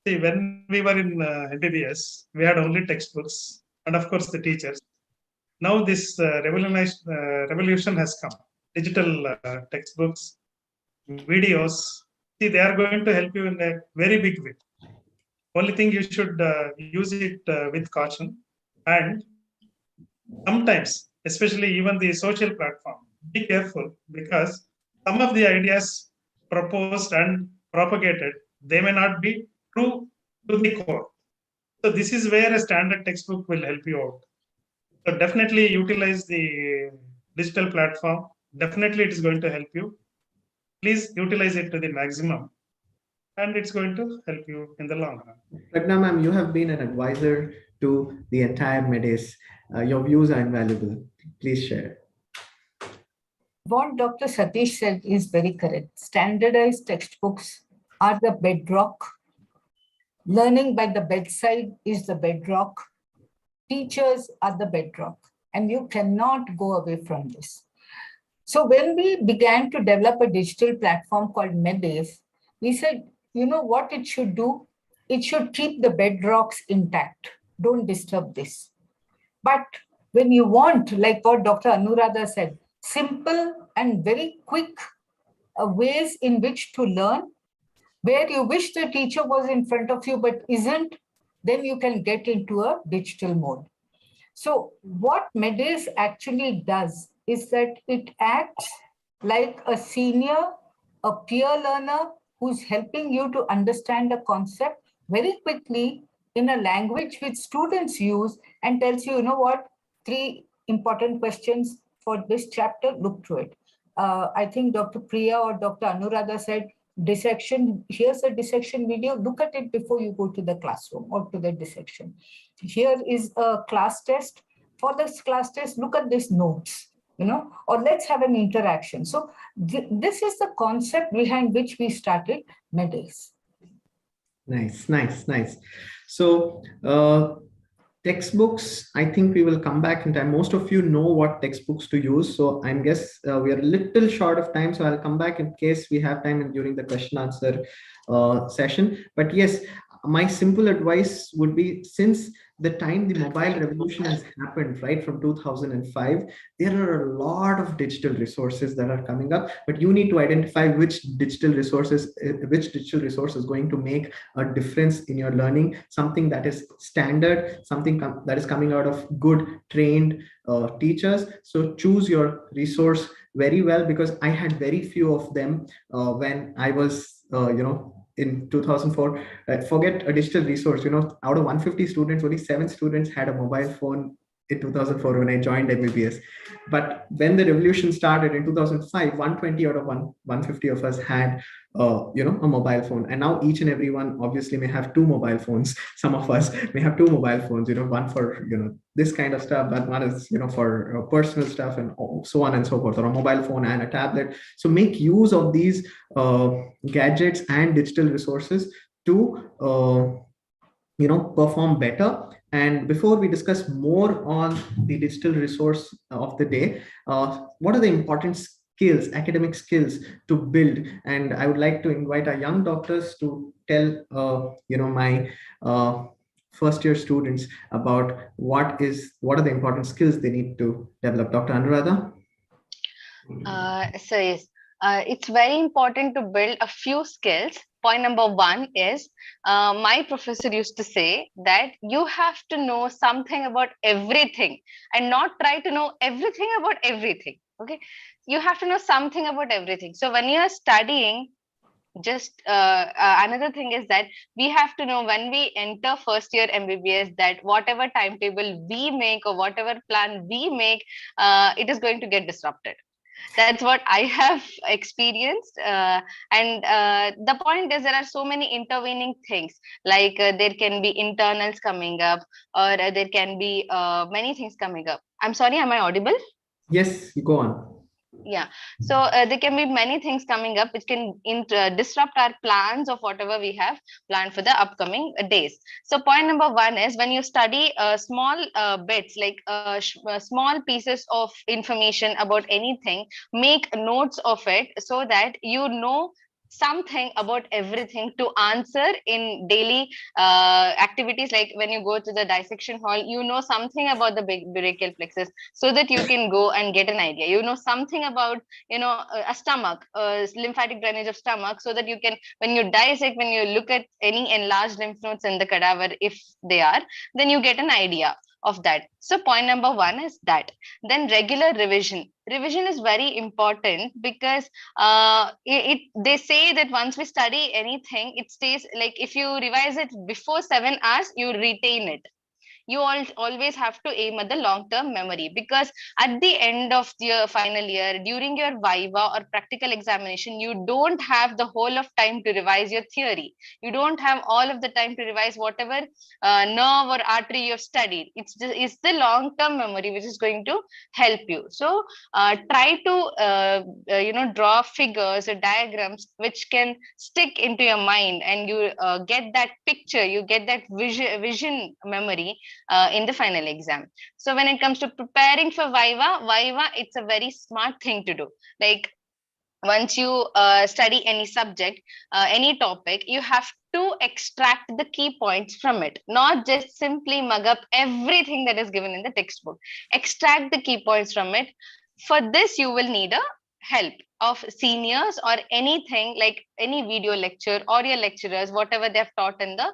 See, when we were in MBBS, we had only textbooks and of course the teachers. Now this revolution has come. Digital textbooks, videos. See, they are going to help you in a very big way. Only thing, you should use it with caution, and sometimes, especially even the social platform, be careful, because some of the ideas proposed and propagated, they may not be true to the core. So this is where a standard textbook will help you out. So definitely utilize the digital platform. Definitely it is going to help you. Please utilize it to the maximum, and it's going to help you in the long run. Pragna ma'am, you have been an advisor to the entire MedAce. Your views are invaluable. Please share. What Dr. Satish said is very correct. Standardized textbooks are the bedrock. Learning by the bedside is the bedrock. Teachers are the bedrock, and you cannot go away from this. So when we began to develop a digital platform called MedAce, we said, you know what it should do? It should keep the bedrocks intact. Don't disturb this. But when you want, like what Dr. Anuradha said, simple and very quick ways in which to learn, where you wish the teacher was in front of you but isn't, then you can get into a digital mode. So what MedAce actually does is that it acts like a senior, a peer learner who's helping you to understand a concept very quickly in a language which students use, and tells you, you know what, 3 important questions for this chapter, look through it. I think Dr. Priya or Dr. Anuradha said, dissection, here's a dissection video, look at it before you go to the classroom or to the dissection. Here is a class test. For this class test, look at these notes, or let's have an interaction. So this is the concept behind which we started MedAce. Nice. So textbooks, I think we will come back in time. Most of you know what textbooks to use. So I guess we are a little short of time. So I'll come back in case we have time and during the question answer session. But yes, my simple advice would be, since the time the mobile revolution has happened, right, from 2005, there are a lot of digital resources that are coming up, but you need to identify which digital resource is going to make a difference in your learning, something that is standard, something that is coming out of good trained teachers. So choose your resource very well, because I had very few of them when I was in 2004. Forget a digital resource, out of 150 students, only 7 students had a mobile phone in 2004 when I joined MBBS. But when the revolution started in 2005, 120 out of 150 of us had a mobile phone. And now each and every one obviously may have 2 mobile phones. Some of us may have 2 mobile phones, one for this kind of stuff, but one is for personal stuff, and so on and so forth, or a mobile phone and a tablet. So make use of these gadgets and digital resources to perform better. And before we discuss more on the digital resource of the day, what are the important skills, academic skills to build? And I would like to invite our young doctors to tell my first year students about what are the important skills they need to develop. Dr. Anuradha? So yes, it's very important to build a few skills. Point number 1 is, my professor used to say that you have to know something about everything and not try to know everything about everything. Okay, you have to know something about everything. So when you are studying, just another thing is that we have to know when we enter first year MBBS that whatever timetable we make or whatever plan we make, it is going to get disrupted. That's what I have experienced. And the point is, there are so many intervening things, like there can be internals coming up, or there can be many things coming up. I'm sorry, am I audible? Yes, you go on. Yeah, so there can be many things coming up which can disrupt our plans of whatever we have planned for the upcoming days. So point number 1 is, when you study small bits, like small pieces of information about anything, make notes of it so that you know something about everything to answer in daily activities. Like when you go to the dissection hall, you know something about the brachial plexus, so that you can go and get an idea. You know something about a stomach, lymphatic drainage of stomach, so that you can, when you dissect, when you look at any enlarged lymph nodes in the cadaver, if they are, then you get an idea of that. So point number 1 is that. Then regular revision is very important, because they say that once we study anything, it stays, like if you revise it before 7 hours, you retain it. You always have to aim at the long-term memory, because at the end of your final year, during your Viva or practical examination, you don't have the whole of time to revise your theory. You don't have all of the time to revise whatever nerve or artery you have studied. It's the long-term memory which is going to help you. So try to draw figures or diagrams which can stick into your mind, and you get that picture, you get that vision memory in the final exam. So when it comes to preparing for Viva, it's a very smart thing to do. Like once you study any subject, any topic, you have to extract the key points from it, not just simply mug up everything that is given in the textbook. Extract the key points from it. For this, you will need a help of seniors or anything, like any video lecture or your lecturers, whatever they have taught in the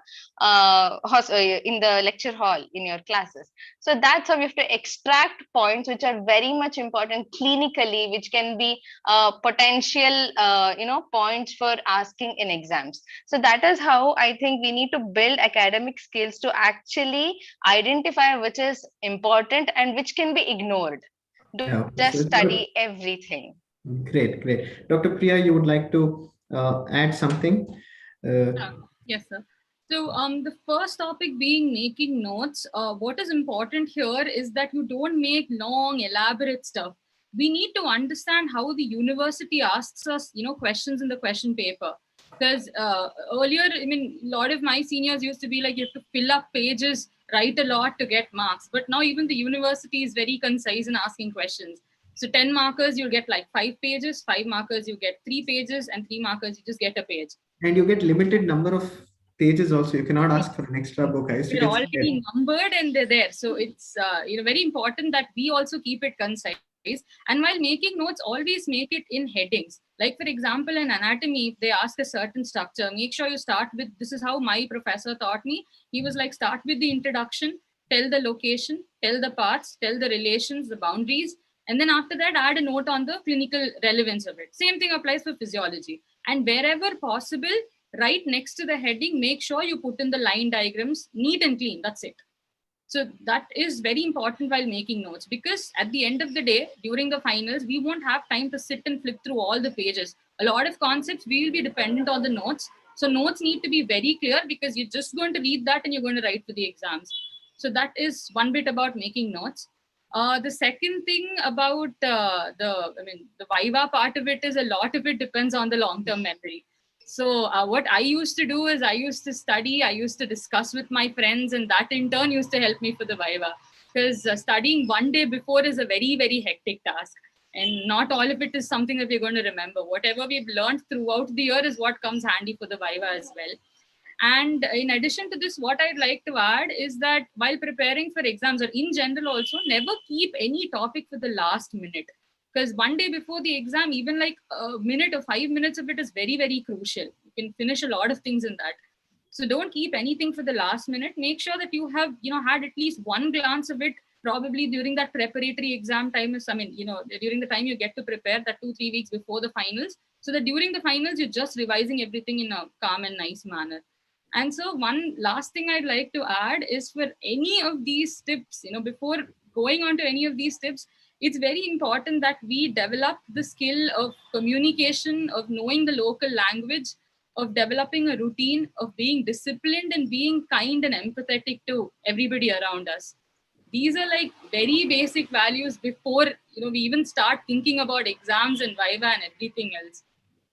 lecture hall in your classes. So that's how you have to extract points which are very much important clinically, which can be potential points for asking in exams. So that is how I think we need to build academic skills to actually identify which is important and which can be ignored. Don't just study everything. Great. Dr. Priya, you would like to add something? Yes, sir. So the first topic being making notes. What is important here is that you don't make long, elaborate stuff. We need to understand how the university asks us, questions in the question paper. Because earlier, a lot of my seniors used to be like, you have to fill up pages, write a lot to get marks. But now even the university is very concise in asking questions. So 10 markers, you'll get like 5 pages, 5 markers, you get 3 pages, and 3 markers, you just get a page. And you get limited number of pages also. You cannot ask for an extra book. I used to They're get already scared. numbered and they're there. So it's very important that we also keep it concise. And while making notes, always make it in headings. Like for example, in anatomy, if they ask a certain structure, make sure you start with, this is how my professor taught me. He was like, start with the introduction, tell the location, tell the parts, tell the relations, the boundaries. And then after that, add a note on the clinical relevance of it. Same thing applies for physiology. And wherever possible, right next to the heading, make sure you put in the line diagrams neat and clean. That's it. So that is very important while making notes, because at the end of the day, during the finals, we won't have time to sit and flip through all the pages. A lot of concepts, we will be dependent on the notes. So notes need to be very clear, because you're just going to read that and you're going to write for the exams. So that is one bit about making notes. The second thing about the Viva part of it is a lot of it depends on the long-term memory. So what I used to do is I used to study, I used to discuss with my friends, and that in turn used to help me for the Viva. Because studying one day before is a very, very hectic task. And not all of it is something that we're going to remember. Whatever we've learned throughout the year is what comes handy for the Viva as well. And in addition to this, what I'd like to add is that while preparing for exams, or in general also, never keep any topic for the last minute. Because one day before the exam, even like a minute or 5 minutes of it is very, very crucial. You can finish a lot of things in that. So don't keep anything for the last minute. Make sure that you have, had at least one glance of it, probably during that preparatory exam time. During the time you get to prepare, that 2-3 weeks before the finals, so that during the finals, you're just revising everything in a calm and nice manner. And so one last thing I'd like to add is, for any of these tips, before going on to any of these tips, it's very important that we develop the skill of communication, of knowing the local language, of developing a routine, of being disciplined and being kind and empathetic to everybody around us. These are like very basic values before we even start thinking about exams and Viva and everything else.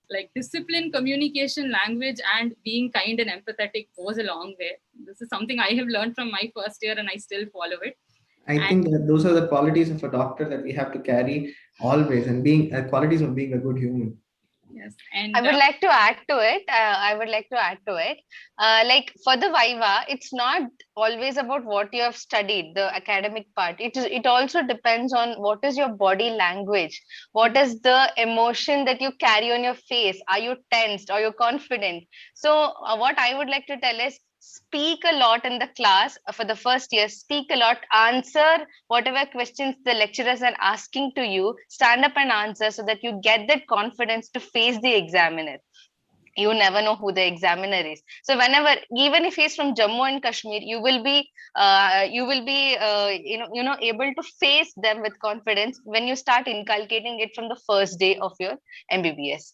Like discipline, communication, language, and being kind and empathetic goes a long way. This is something I have learned from my first year and I still follow it. I think that those are the qualities of a doctor that we have to carry always, and being qualities of being a good human. Yes, and I would like to add to it. Like for the Viva, it's not always about what you have studied, the academic part. It also depends on what is your body language, what is the emotion that you carry on your face. Are you tensed? Are you confident? So what I would like to tell is, speak a lot in the class for the first year. Speak a lot, answer whatever questions the lecturers are asking to you. Stand up and answer, so that you get that confidence to face the examiner. You never know who the examiner is. So whenever, even if he's from Jammu and Kashmir, you will be able to face them with confidence when you start inculcating it from the first day of your MBBS.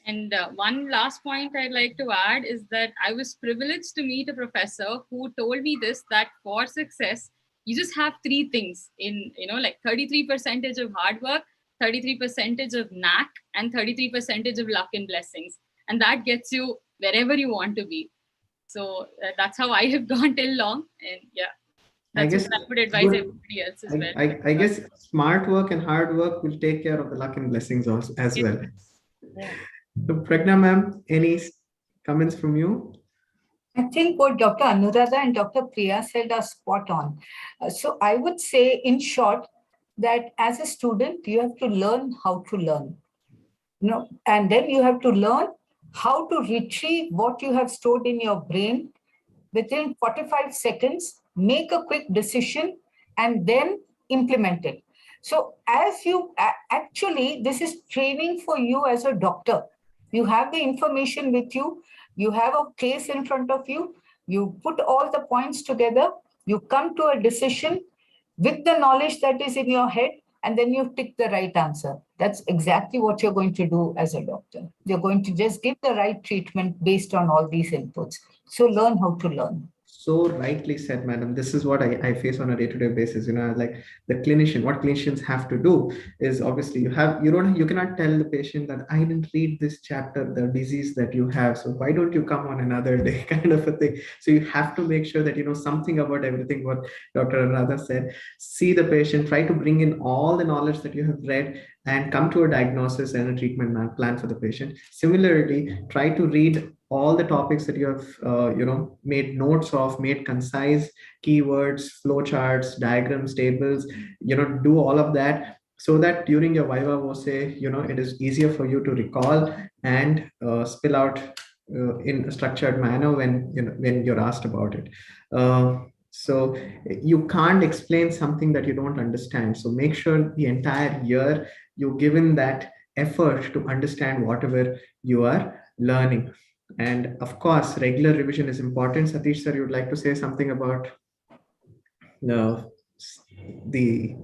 And one last point I'd like to add is that I was privileged to meet a professor who told me this, that for success, you just have three things in, like 33% of hard work, 33% of knack, and 33% of luck and blessings. And that gets you wherever you want to be. So that's how I have gone till long. And yeah, that's what I would advise everybody else as well. I guess smart work and hard work will take care of the luck and blessings as well. Yeah. So Pragna ma'am, any comments from you? I think what Dr. Anuradha and Dr. Priya said are spot on. So I would say, in short, that as a student, you have to learn how to learn. And then you have to learn how to retrieve what you have stored in your brain within 45 seconds, make a quick decision, and then implement it. So as you actually, this is training for you as a doctor. You have the information with you, you have a case in front of you, you put all the points together, you come to a decision with the knowledge that is in your head, and then you pick the right answer. That's exactly what you're going to do as a doctor. You're going to just give the right treatment based on all these inputs. So learn how to learn. So rightly said, madam. This is what I face on a day-to-day basis. Like the clinician, what clinicians have to do is, obviously you cannot tell the patient that I didn't read this chapter, the disease that you have, so why don't you come on another day, kind of a thing. So you have to make sure that you know something about everything what Dr. Anuradha said. See the patient, try to bring in all the knowledge that you have read, and come to a diagnosis and a treatment plan for the patient. Similarly, try to read all the topics that you have, made notes of, made concise, keywords, flowcharts, diagrams, tables, do all of that so that during your Viva voce, it is easier for you to recall and spill out in a structured manner when you're asked about it. So you can't explain something that you don't understand. So make sure the entire year you've given that effort to understand whatever you are learning. And of course, regular revision is important. Satish sir, you would like to say something about the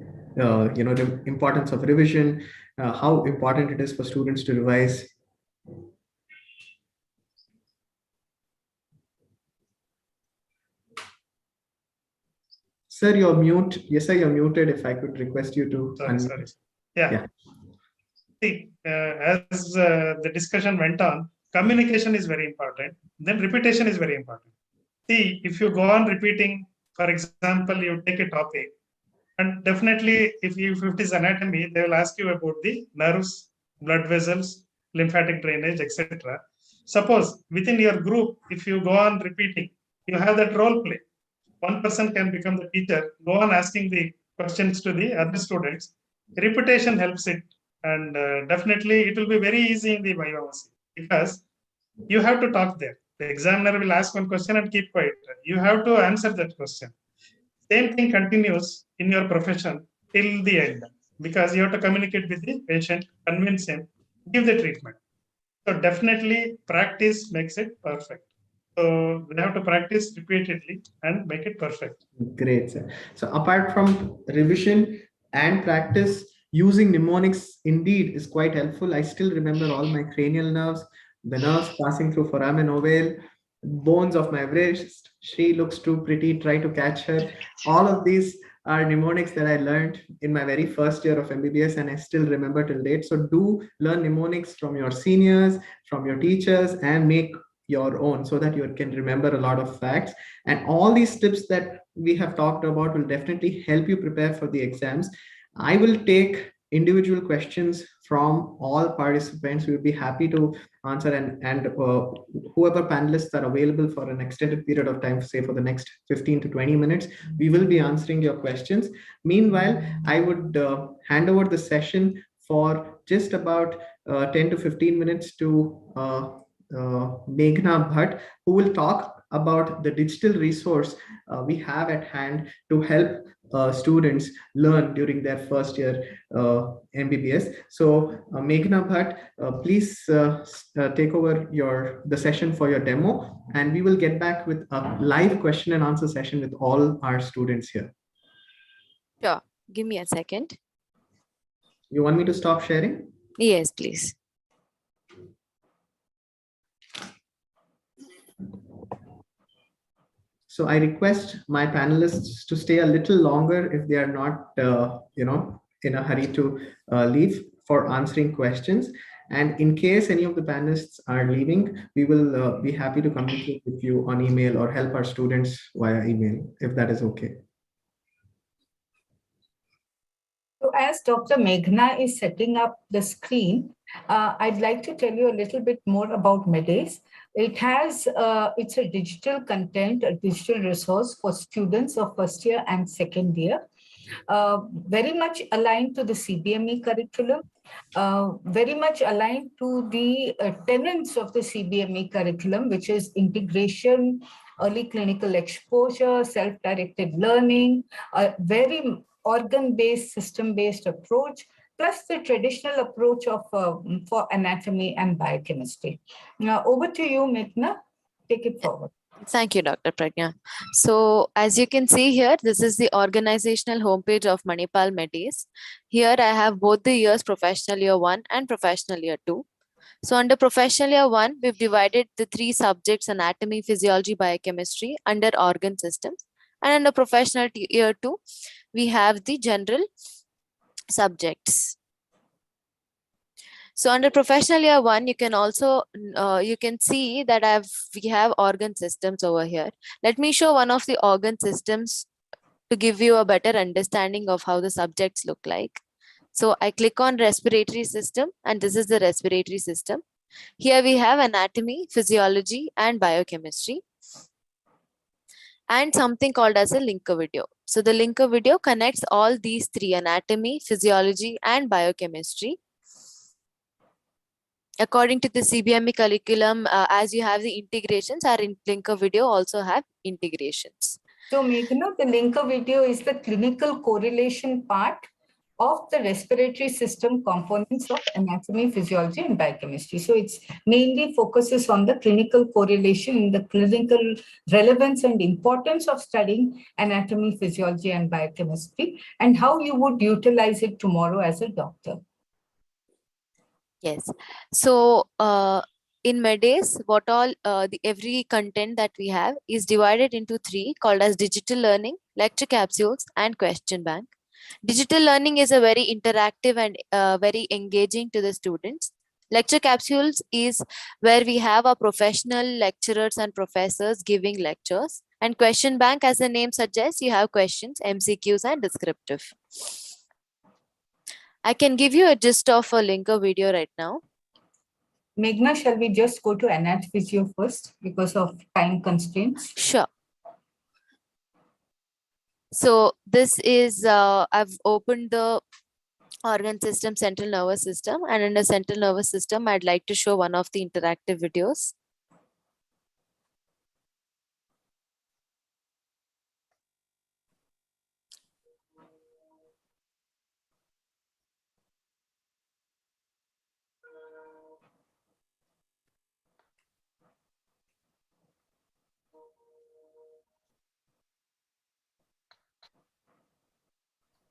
importance of revision, how important it is for students to revise. Sir, you're mute. Yes, sir, you're muted. If I could request you to. Sorry. Yeah. See, as the discussion went on, communication is very important. Then repetition is very important. See, if you go on repeating, for example, you take a topic, and definitely if it is anatomy, they will ask you about the nerves, blood vessels, lymphatic drainage, etc. Suppose within your group, if you go on repeating, you have that role play. One person can become the teacher, go on asking the questions to the other students. Repetition helps it, and definitely it will be very easy in the Viva because you have to talk there. The examiner will ask one question and keep quiet. You have to answer that question. Same thing continues in your profession till the end because you have to communicate with the patient, convince him, give the treatment. So definitely practice makes it perfect. So we have to practice repeatedly and make it perfect. Great, sir. So apart from revision and practice, using mnemonics indeed is quite helpful. I still remember all my cranial nerves, the nerves passing through foramen ovale, bones of my wrist. She looks too pretty, try to catch her. All of these are mnemonics that I learned in my very first year of MBBS, and I still remember till date. So do learn mnemonics from your seniors, from your teachers, and make your own so that you can remember a lot of facts. And all these tips that we have talked about will definitely help you prepare for the exams. I will take individual questions from all participants. We will be happy to answer, and whoever panelists are available for an extended period of time, say for the next 15 to 20 minutes, we will be answering your questions. Meanwhile, I would hand over the session for just about 10 to 15 minutes to Meghna Bhatt, who will talk about the digital resource we have at hand to help students learn during their first year MBBS. So Meghna Bhatt, please take over the session for your demo, and we will get back with a live question and answer session with all our students here. Sure. Give me a second. You want me to stop sharing? Yes, please. So I request my panelists to stay a little longer if they are not, in a hurry to leave for answering questions. And in case any of the panelists are leaving, we will be happy to communicate with you on email or help our students via email, if that is okay. So as Dr. Meghna is setting up the screen, I'd like to tell you a little bit more about MedAce. It has, it's a digital content, a digital resource for students of first year and second year, very much aligned to the CBME curriculum, very much aligned to the tenets of the CBME curriculum, which is integration, early clinical exposure, self-directed learning, a very organ-based, system-based approach, plus the traditional approach of for anatomy and biochemistry. Now, over to you, Meghna. Take it forward. Thank you, Dr. Pragya. So as you can see here, this is the organizational homepage of Manipal MedAce. Here I have both the years, professional year 1 and professional year 2. So under professional year 1, we've divided the 3 subjects, anatomy, physiology, biochemistry, under organ systems. And under professional year 2, we have the general subjects. So under professional year 1, you can also, you can see that we have organ systems over here. Let me show one of the organ systems to give you a better understanding of how the subjects look like. So I click on respiratory system, and this is the respiratory system. Here we have anatomy, physiology, and biochemistry, and something called as a linker video. So the linker video connects all these three: anatomy, physiology, and biochemistry. According to the CBME curriculum, as you have the integrations, our linker video also have integrations. So Meghna, the linker video is the clinical correlation part of the respiratory system components of anatomy, physiology, and biochemistry. So it's mainly focuses on the clinical correlation, the clinical relevance and importance of studying anatomy, physiology, and biochemistry, and how you would utilize it tomorrow as a doctor. Yes. So in MedAce, what all every content that we have is divided into three, called as digital learning, lecture capsules, and question bank. Digital learning is a very interactive and very engaging to the students. Lecture capsules is where we have our professional lecturers and professors giving lectures. And question bank, as the name suggests, you have questions, MCQs, and descriptive. I can give you a gist of a linker video right now. Meghna, shall we just go to anat physio first because of time constraints? Sure. So this is, I've opened the organ system, central nervous system, and in the central nervous system, I'd like to show one of the interactive videos.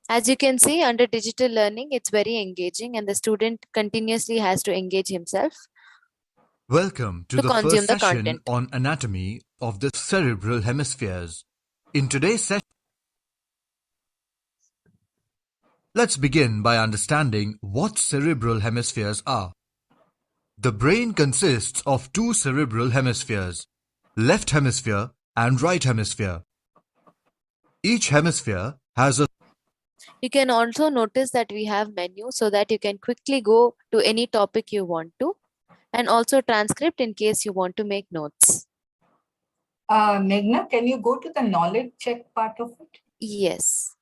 As you can see, under digital learning, it's very engaging and the student continuously has to engage himself. Welcome to the first session on anatomy of the cerebral hemispheres. In today's session, let's begin by understanding what cerebral hemispheres are. The brain consists of two cerebral hemispheres, left hemisphere and right hemisphere. Each hemisphere has a... You can also notice that we have menu so that you can quickly go to any topic you want to, and also transcript in case you want to make notes. Meghna, can you go to the knowledge check part of it? Yes.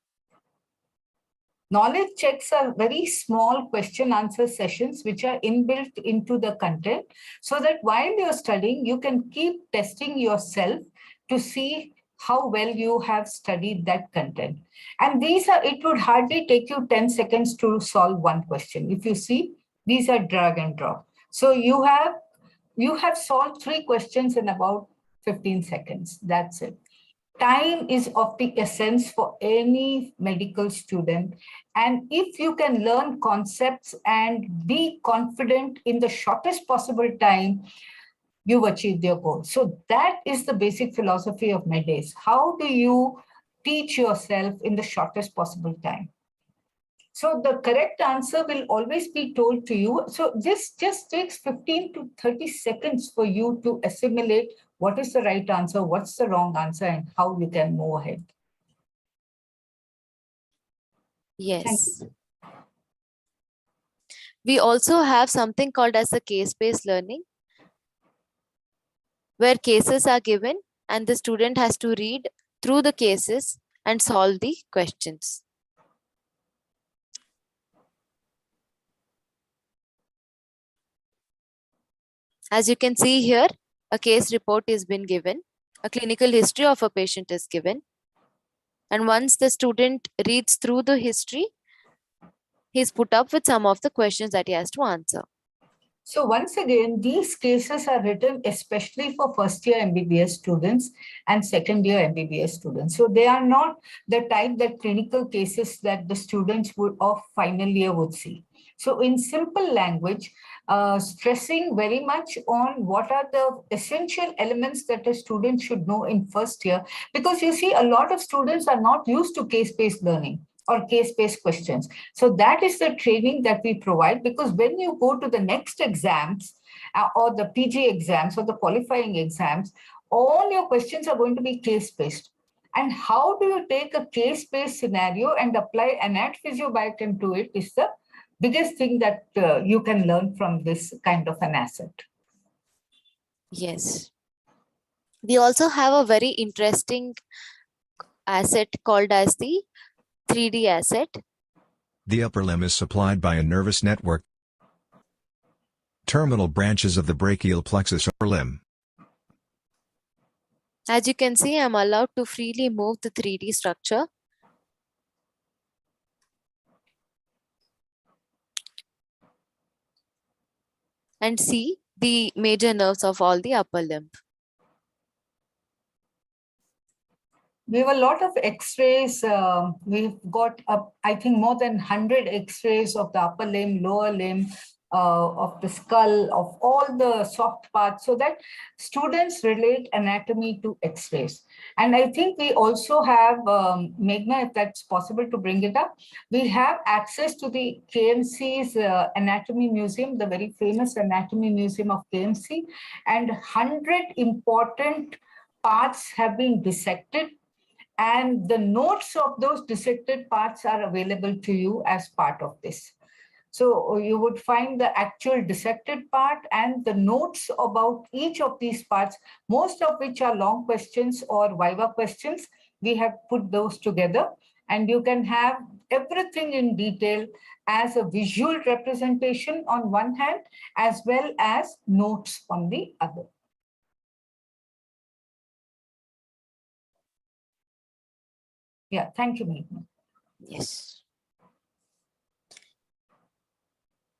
Knowledge checks are very small question answer sessions which are inbuilt into the content so that while you're studying, you can keep testing yourself to see how well you have studied that content. And these are, it would hardly take you 10 seconds to solve one question. If you see, these are drag and drop. So you have solved 3 questions in about 15 seconds. That's it. Time is of the essence for any medical student. And if you can learn concepts and be confident in the shortest possible time, you've achieved your goal. So that is the basic philosophy of MedAce. How do you teach yourself in the shortest possible time? So the correct answer will always be told to you. So this just takes 15 to 30 seconds for you to assimilate what is the right answer, what's the wrong answer, and how you can move ahead. Yes. We also have something called as the case-based learning, where cases are given and the student has to read through the cases and solve the questions. As you can see here, a case report is been given, a clinical history of a patient is given. And once the student reads through the history, he's put up with some of the questions that he has to answer. So once again, these cases are written especially for first year MBBS students and second year MBBS students. So they are not the type that clinical cases that the students would of final year would see. So in simple language, stressing very much on what are the essential elements that a student should know in first year, because you see a lot of students are not used to case-based learning or case-based questions. So that is the training that we provide, because when you go to the next exams or the PG exams or the qualifying exams, all your questions are going to be case-based. And how do you take a case-based scenario and apply anat physiobiochem to it is the biggest thing that you can learn from this kind of an asset. Yes. We also have a very interesting asset called as the 3D asset. The upper limb is supplied by a nervous network. Terminal branches of the brachial plexus upper limb. As you can see, I'm allowed to freely move the 3D structure. And see the major nerves of all the upper limb. We have a lot of x-rays. We've got, I think, more than 100 x-rays of the upper limb, lower limb, of the skull, of all the soft parts, so that students relate anatomy to x-rays. And I think we also have, Meghna, if that's possible to bring it up, we have access to the KMC's Anatomy Museum, the very famous Anatomy Museum of KMC, and 100 important parts have been dissected. And the notes of those dissected parts are available to you as part of this. So you would find the actual dissected part and the notes about each of these parts, most of which are long questions or Viva questions. We have put those together, and you can have everything in detail as a visual representation on one hand, as well as notes on the other. Yeah, thank you, Meghna. Yes.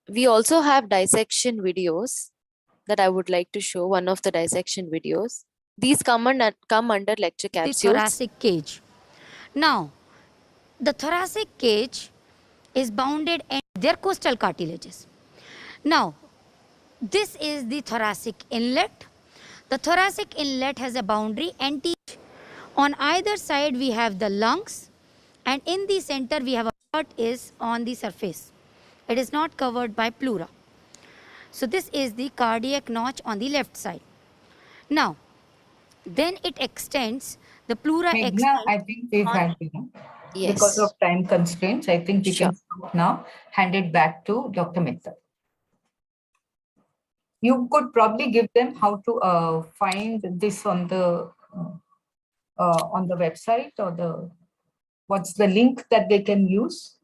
We also have dissection videos that I would like to show, one of the dissection videos. These come under lecture capsules. The thoracic cage. Now, the thoracic cage is bounded and their costal cartilages. Now, this is the thoracic inlet. The thoracic inlet has a boundary anterior. On either side, we have the lungs, and in the center, we have a part is on the surface. It is not covered by pleura. So this is the cardiac notch on the left side. Now, then it extends, the pleura Meghna, I think we've had, Yes. because of time constraints, I think we Sure. can stop now, hand it back to Dr. Mittal. You could probably give them how to find this on the website, or what's the link that they can use?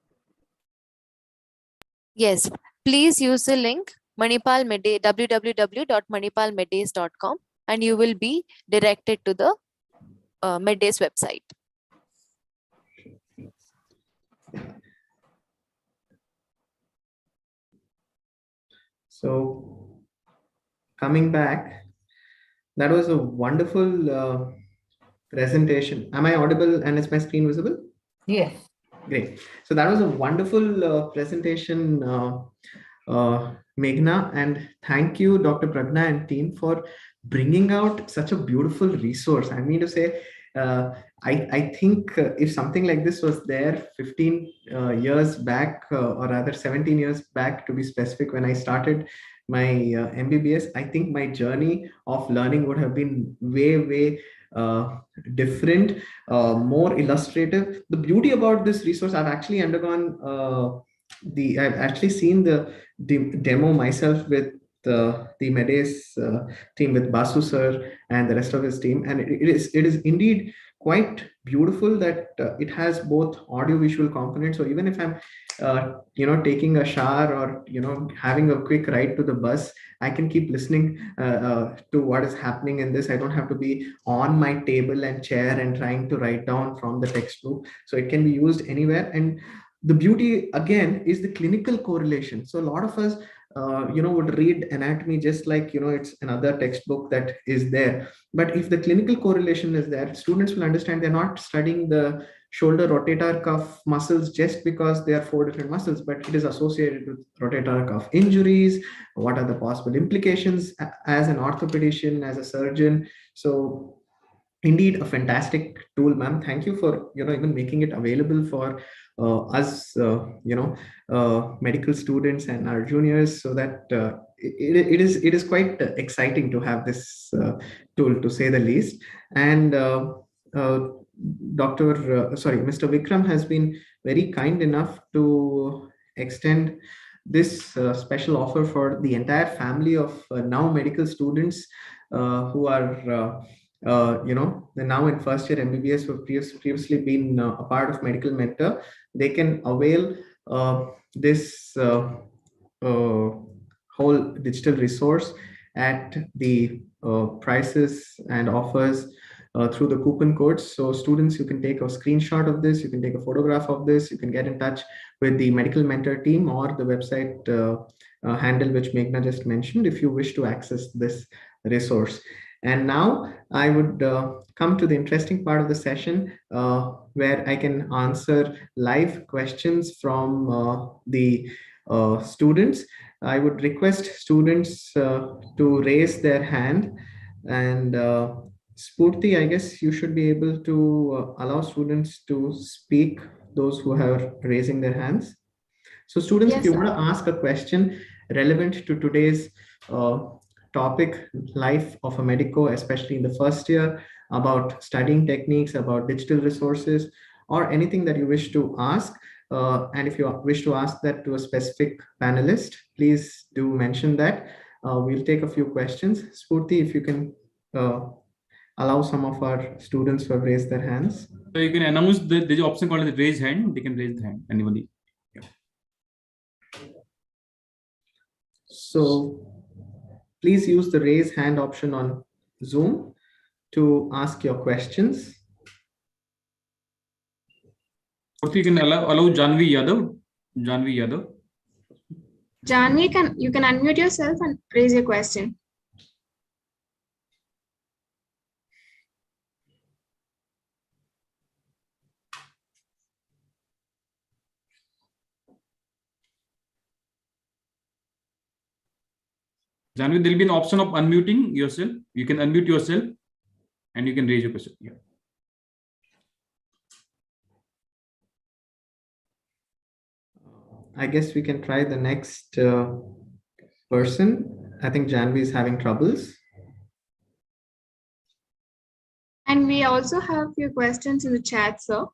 Yes, please use the link Manipal MedAce, www.manipalmedace.com, and you will be directed to the MedAce website. So coming back, that was a wonderful presentation. Am I audible and is my screen visible? Yes. Great. So that was a wonderful presentation, Meghna, and thank you, Dr. Pragna and team, for bringing out such a beautiful resource. I mean to say, I think if something like this was there 15 years back, or rather 17 years back to be specific, when I started my MBBS, I think my journey of learning would have been way different, more illustrative. The beauty about this resource, I've actually undergone I've actually seen the demo myself with the MedAce team, with Basu sir and the rest of his team, and it is indeed quite beautiful that it has both audio visual components. So even if I'm taking a shower, or having a quick ride to the bus, I can keep listening to what is happening in this. I don't have to be on my table and chair and trying to write down from the textbook. So it can be used anywhere. And the beauty again is the clinical correlation. So a lot of us would read anatomy just like it's another textbook that is there. But if the clinical correlation is there, students will understand they're not studying the shoulder rotator cuff muscles just because they are 4 different muscles, but it is associated with rotator cuff injuries. What are the possible implications as an orthopedician, as a surgeon? So indeed a fantastic tool, ma'am. Thank you for even making it available for us medical students and our juniors, so that it is quite exciting to have this tool, to say the least. And Mr. Vikram has been very kind enough to extend this special offer for the entire family of now medical students who are they're now in first year MBBS, who have previously been a part of Medical Mentor. They can avail this whole digital resource at the prices and offers through the coupon codes. So students, you can take a screenshot of this, you can take a photograph of this, you can get in touch with the Medical Mentor team or the website handle which Meghna just mentioned if you wish to access this resource. And now I would come to the interesting part of the session where I can answer live questions from the students. I would request students to raise their hand, and Spurti, I guess you should be able to allow students to speak, those who are raising their hands. So students, Yes, if you sir. want to ask a question relevant to today's topic, life of a medico, especially in the first year, about studying techniques, about digital resources, or anything that you wish to ask, and if you wish to ask that to a specific panelist, please do mention that. We'll take a few questions. Spurti, if you can allow some of our students who have raised their hands. So you can announce that there's an option called as raise hand. They can raise the hand. Anybody? Yeah. So please use the raise hand option on Zoom to ask your questions. Or you can allow Janvi Yadav. Janvi Yadav. Janvi, you can unmute yourself and raise your question. Janvi, there will be an option of unmuting yourself. You can unmute yourself and you can raise your question. Yeah. I guess we can try the next person. I think Janvi is having troubles. And we also have a few questions in the chat, sir.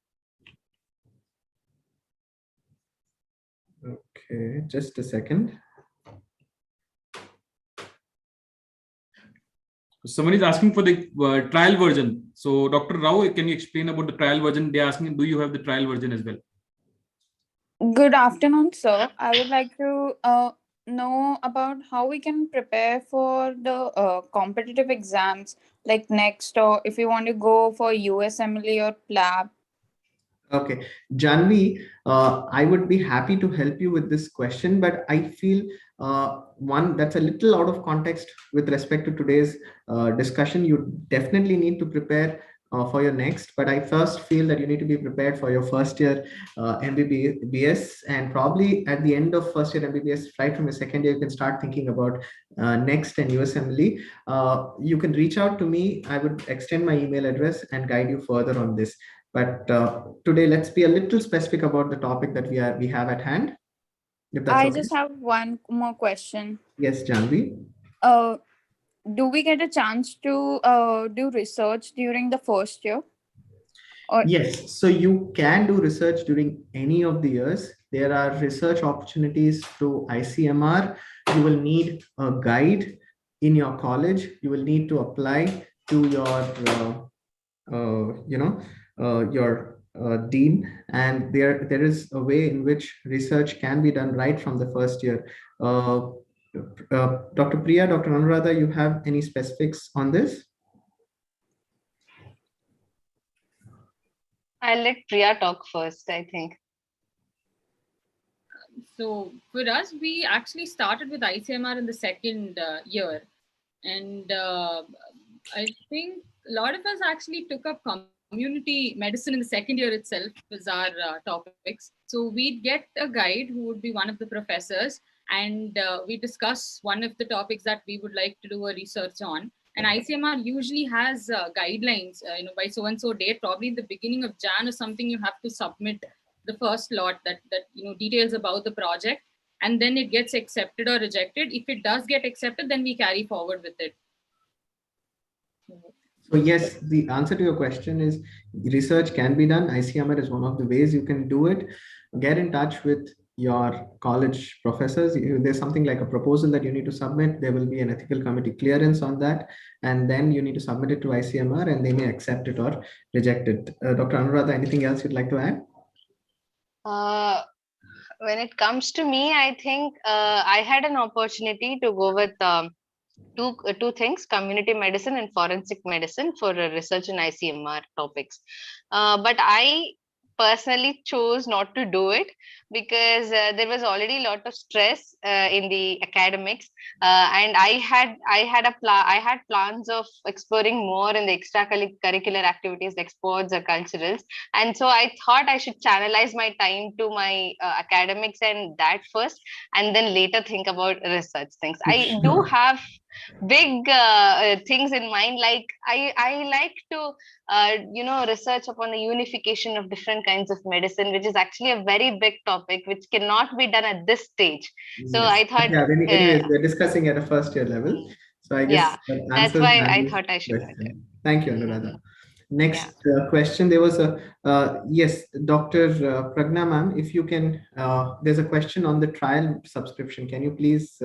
Okay, just a second. Somebody is asking for the trial version. So Dr. Rao, can you explain about the trial version? They're asking, do you have the trial version as well? Good afternoon, sir. I would like to know about how we can prepare for the competitive exams like next, or if you want to go for USMLE or PLAB. Okay, Janvi, I would be happy to help you with this question, but I feel one that's a little out of context with respect to today's discussion. You definitely need to prepare for your next, but I first feel that you need to be prepared for your first year MBBS, and probably at the end of first year MBBS, right from your second year, you can start thinking about next and USMLE. You can reach out to me. I would extend my email address and guide you further on this. But today, let's be a little specific about the topic that we have at hand. If that's I okay. just have one more question. Yes, Janvi. Do we get a chance to do research during the first year? Or yes, so you can do research during any of the years. There are research opportunities through ICMR. You will need a guide in your college. You will need to apply to your, your dean, and there is a way in which research can be done right from the first year. Dr. Priya, Dr. Anuradha, you have any specifics on this? I'll let Priya talk first, I think. So for us, we actually started with ICMR in the second year. And I think a lot of us actually took up community medicine in the second year itself as our topics. So we'd get a guide who would be one of the professors, and we discuss one of the topics that we would like to do a research on. And ICMR usually has guidelines, by so-and-so date, probably in the beginning of Jan or something, you have to submit the first lot that details about the project, and then it gets accepted or rejected. If it does get accepted, then we carry forward with it. So yes, the answer to your question is research can be done. ICMR is one of the ways you can do it. Get in touch with your college professors. There's something like a proposal that you need to submit. There will be an ethical committee clearance on that, and then you need to submit it to ICMR, and they may accept it or reject it. Dr. Anuradha, anything else you'd like to add? When it comes to me, I think I had an opportunity to go with two things: community medicine and forensic medicine for research in ICMR topics. But I personally chose not to do it because there was already a lot of stress in the academics, and I had plans of exploring more in the extracurricular activities like sports or culturals, and so I thought I should channelize my time to my academics and that first, and then later think about research things. I do have big things in mind, like I like to research upon the unification of different kinds of medicine, which is actually a very big topic which cannot be done at this stage. So Yes. I thought Anyways, we're discussing at a first year level, so I guess that that's answers why I Annie's thought I should do it. question. Thank you, Anuradha. Next question. There was a yes, Dr. Pragna ma'am, if you can, there's a question on the trial subscription. Can you please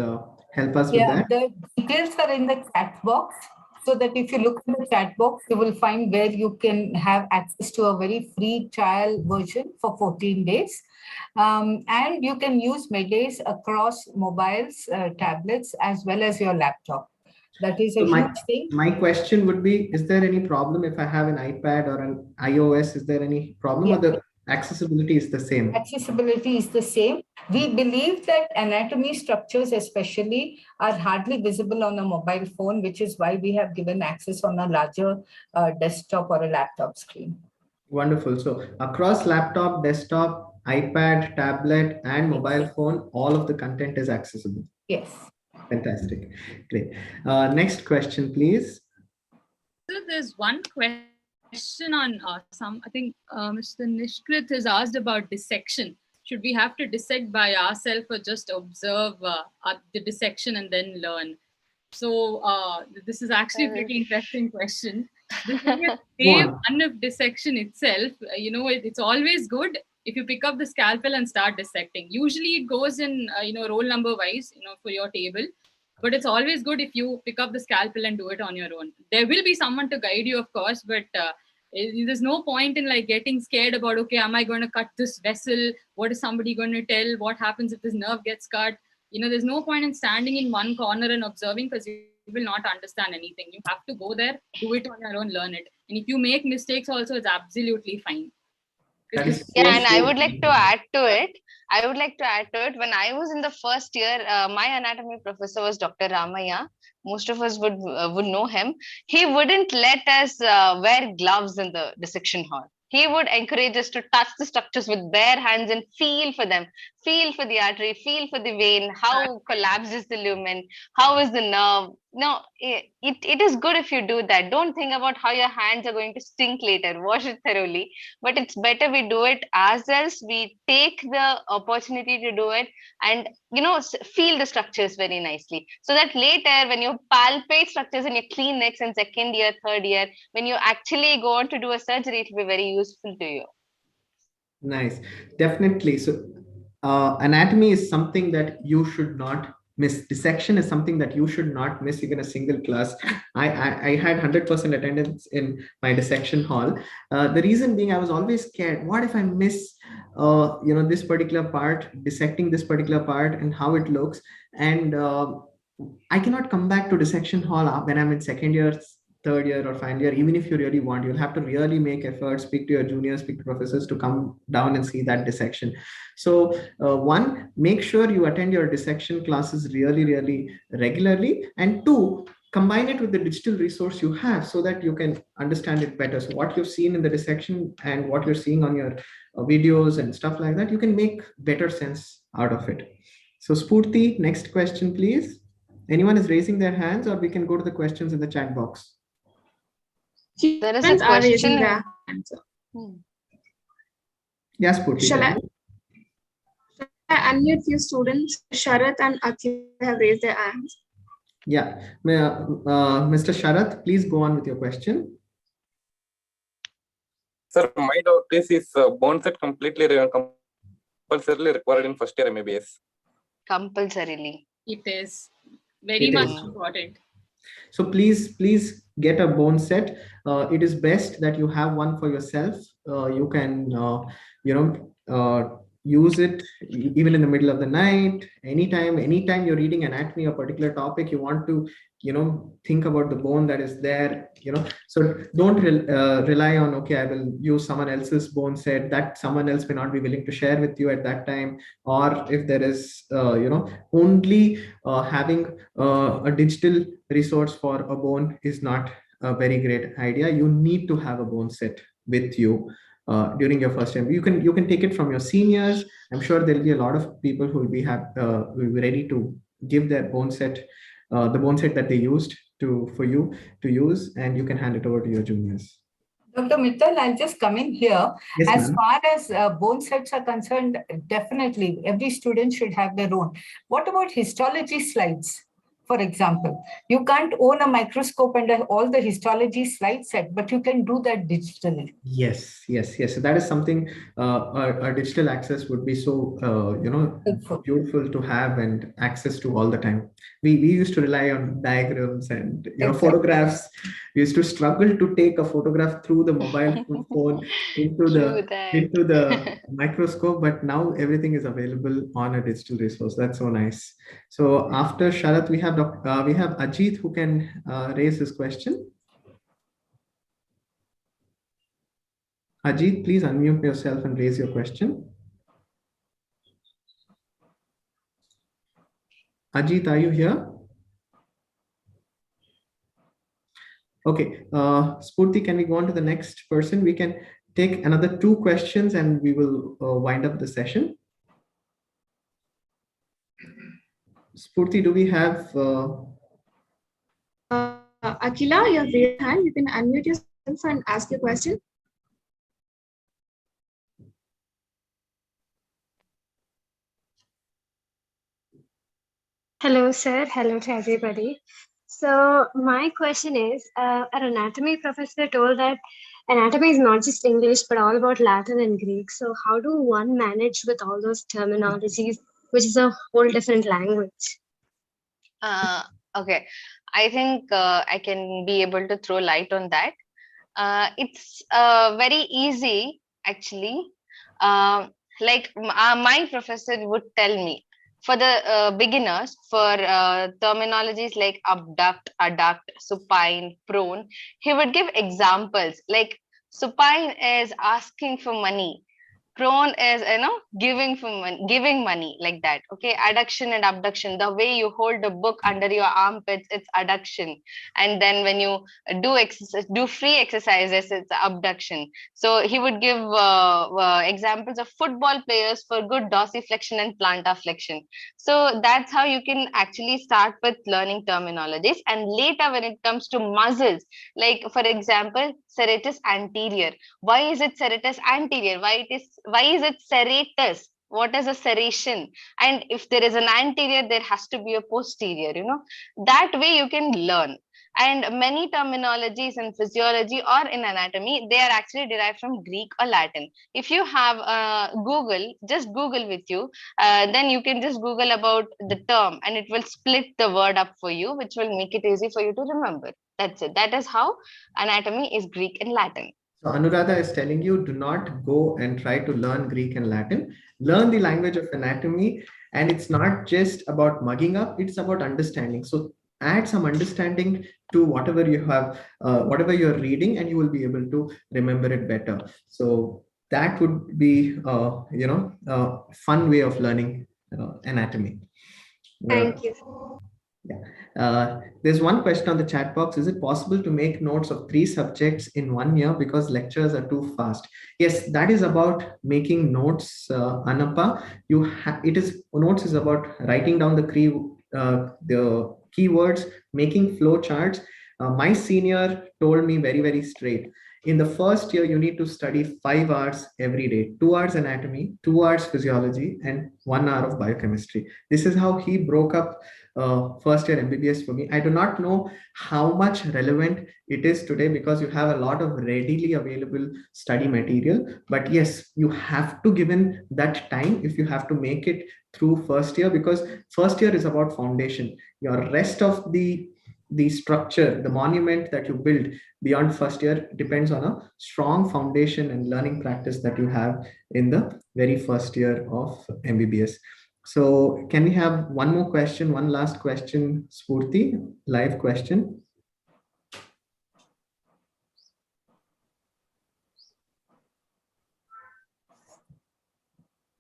help us with that? The details are in the chat box, so that if you look in the chat box, you will find where you can have access to a very free trial version for 14 days. And you can use MedAce across mobiles, tablets, as well as your laptop. That is a huge thing. My question would be, is there any problem if I have an iPad or an iOS? Is there any problem, or the accessibility is the same? Accessibility is the same. We believe that anatomy structures especially are hardly visible on a mobile phone, which is why we have given access on a larger desktop or a laptop screen. Wonderful. So across laptop, desktop, iPad, tablet, and mobile phone, all of the content is accessible. Yes. Fantastic. Great. Next question, please. So there's one question on I think Mr. Nishkrit has asked about dissection. Should we have to dissect by ourselves or just observe the dissection and then learn? So this is actually a pretty interesting question. This is day one of dissection itself. It's always good if you pick up the scalpel and start dissecting. Usually it goes in, roll number wise, for your table. But it's always good if you pick up the scalpel and do it on your own. There will be someone to guide you, of course, but there's no point in getting scared about, okay, am I going to cut this vessel? What is somebody going to tell? What happens if this nerve gets cut? There's no point in standing in one corner and observing, because you will not understand anything. You have to go there, do it on your own, learn it. And if you make mistakes also, it's absolutely fine. And I would like to add to it. When I was in the first year, my anatomy professor was Dr. Ramaya. Most of us would know him. He wouldn't let us wear gloves in the dissection hall. He would encourage us to touch the structures with bare hands and feel for them, feel for the artery, feel for the vein, how collapses the lumen, how is the nerve. No, it is good if you do that. Don't think about how your hands are going to stink later. Wash it thoroughly. But it's better we do it ourselves. We take the opportunity to do it and, feel the structures very nicely. So that later, when you palpate structures in your clinics in second year, third year, when you actually go on to do a surgery, it will be very useful to you. Nice. Definitely. So anatomy is something that you should not miss. Dissection is something that you should not miss even a single class. I had 100% attendance in my dissection hall. The reason being, I was always scared. What if I miss this particular part, dissecting this particular part and how it looks? And I cannot come back to dissection hall when I'm in second year, third year, or final year. Even if you really want, you'll have to really make efforts, speak to your juniors, speak to professors to come down and see that dissection. So one, make sure you attend your dissection classes really, really regularly. And two, combine it with the digital resource you have so that you can understand it better. So what you've seen in the dissection and what you're seeing on your videos and stuff like that, you can make better sense out of it. So Spurti, next question, please. Anyone is raising their hands, or we can go to the questions in the chat box. There is a question. Yes, Spurti. Shall I unmute few students? Sharath and Akhil have raised their hands. Yeah. Mr. Sharath, please go on with your question. Sir, my doubt is bone set completely compulsorily required in first year MBBS? Compulsorily. It is very It much is. important. So please get a bone set. It is best that you have one for yourself. You can, use it even in the middle of the night, anytime you're reading anatomy, a particular topic, you want to, think about the bone that is there, so don't rely on, okay, I will use someone else's bone set that someone else may not be willing to share with you at that time. Or if there is, only having a digital resource for a bone is not a very great idea. You need to have a bone set with you during your first time. You can take it from your seniors. I'm sure there'll be a lot of people who will be ready to give their bone set, the bone set that they used for you to use, and you can hand it over to your juniors. Dr. Mittal, I'll just come in here. Yes, as ma'am. far as bone sets are concerned, definitely every student should have their own. What about histology slides? For example, you can't own a microscope and all the histology slide set, but you can do that digitally. Yes. So that is something our digital access would be so beautiful to have and access to all the time. We used to rely on diagrams and photographs. We used to struggle to take a photograph through the mobile phone into the microscope, but now everything is available on a digital resource. That's so nice. So after Sharath, we have Ajit who can raise his question. Ajit, please unmute yourself and raise your question. Ajit, are you here? Okay, Spurti, can we go on to the next person? We can take another 2 questions and we will wind up the session. Spurti, do we have... Akila, you have raised your hand. You can unmute yourself and ask your question. Hello, sir. Hello to everybody. So my question is, our anatomy professor told that anatomy is not just English, but all about Latin and Greek. So how do one manage with all those terminologies, which is a whole different language? Okay, I think I can be able to throw light on that. It's very easy, actually. Like my professor would tell me, for the beginners, for terminologies like abduct, adduct, supine, prone, he would give examples. Like supine is asking for money. Prone is, giving money, like that. Okay, adduction and abduction, the way you hold a book under your armpits, it's adduction. And then when you do free exercises, it's abduction. So he would give examples of football players for good dorsiflexion and plantar flexion. So that's how you can actually start with learning terminologies. And later, when it comes to muscles, like for example, serratus anterior. Why is it serratus anterior? Why is it serratus? What is a serration? And if there is an anterior, there has to be a posterior, that way you can learn. And many terminologies in physiology or in anatomy, they are actually derived from Greek or Latin. If you have Google, just Google with you, then you can just Google about the term and it will split the word up for you, which will make it easy for you to remember. That's it. That is how anatomy is Greek and Latin. So Anuradha is telling you, do not go and try to learn Greek and Latin. Learn the language of anatomy. And it's not just about mugging up, it's about understanding. So add some understanding to whatever you have, whatever you're reading, and you will be able to remember it better. So that would be, a fun way of learning anatomy. Thank you. Yeah. There's one question on the chat box. Is it possible to make notes of 3 subjects in 1 year because lectures are too fast? Yes, that is about making notes, Anappa. Notes is about writing down the keywords, making flow charts. My senior told me very, very straight. In the first year, you need to study 5 hours every day, 2 hours anatomy, 2 hours physiology, and 1 hour of biochemistry. This is how he broke up first year MBBS for me. I do not know how much relevant it is today because you have a lot of readily available study material. But yes, you have to give in that time if you have to make it through first year, because first year is about foundation. Your rest of the structure, the monument that you build beyond first year depends on a strong foundation and learning practice that you have in the very first year of MBBS. So can we have one more question, one last question, Spurti, live question?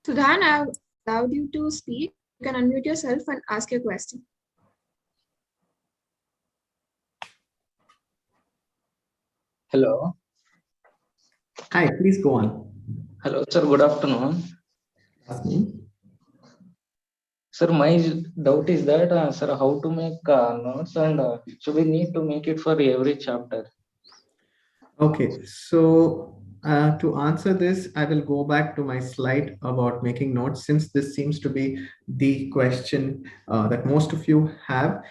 Sudhan, I have allowed you to speak. You can unmute yourself and ask your question. Hello. Hi, please go on. Hello, sir. Good afternoon. Sir, my doubt is that, sir, how to make notes and so we need to make it for every chapter. Okay, so to answer this, I will go back to my slide about making notes, since this seems to be the question that most of you have.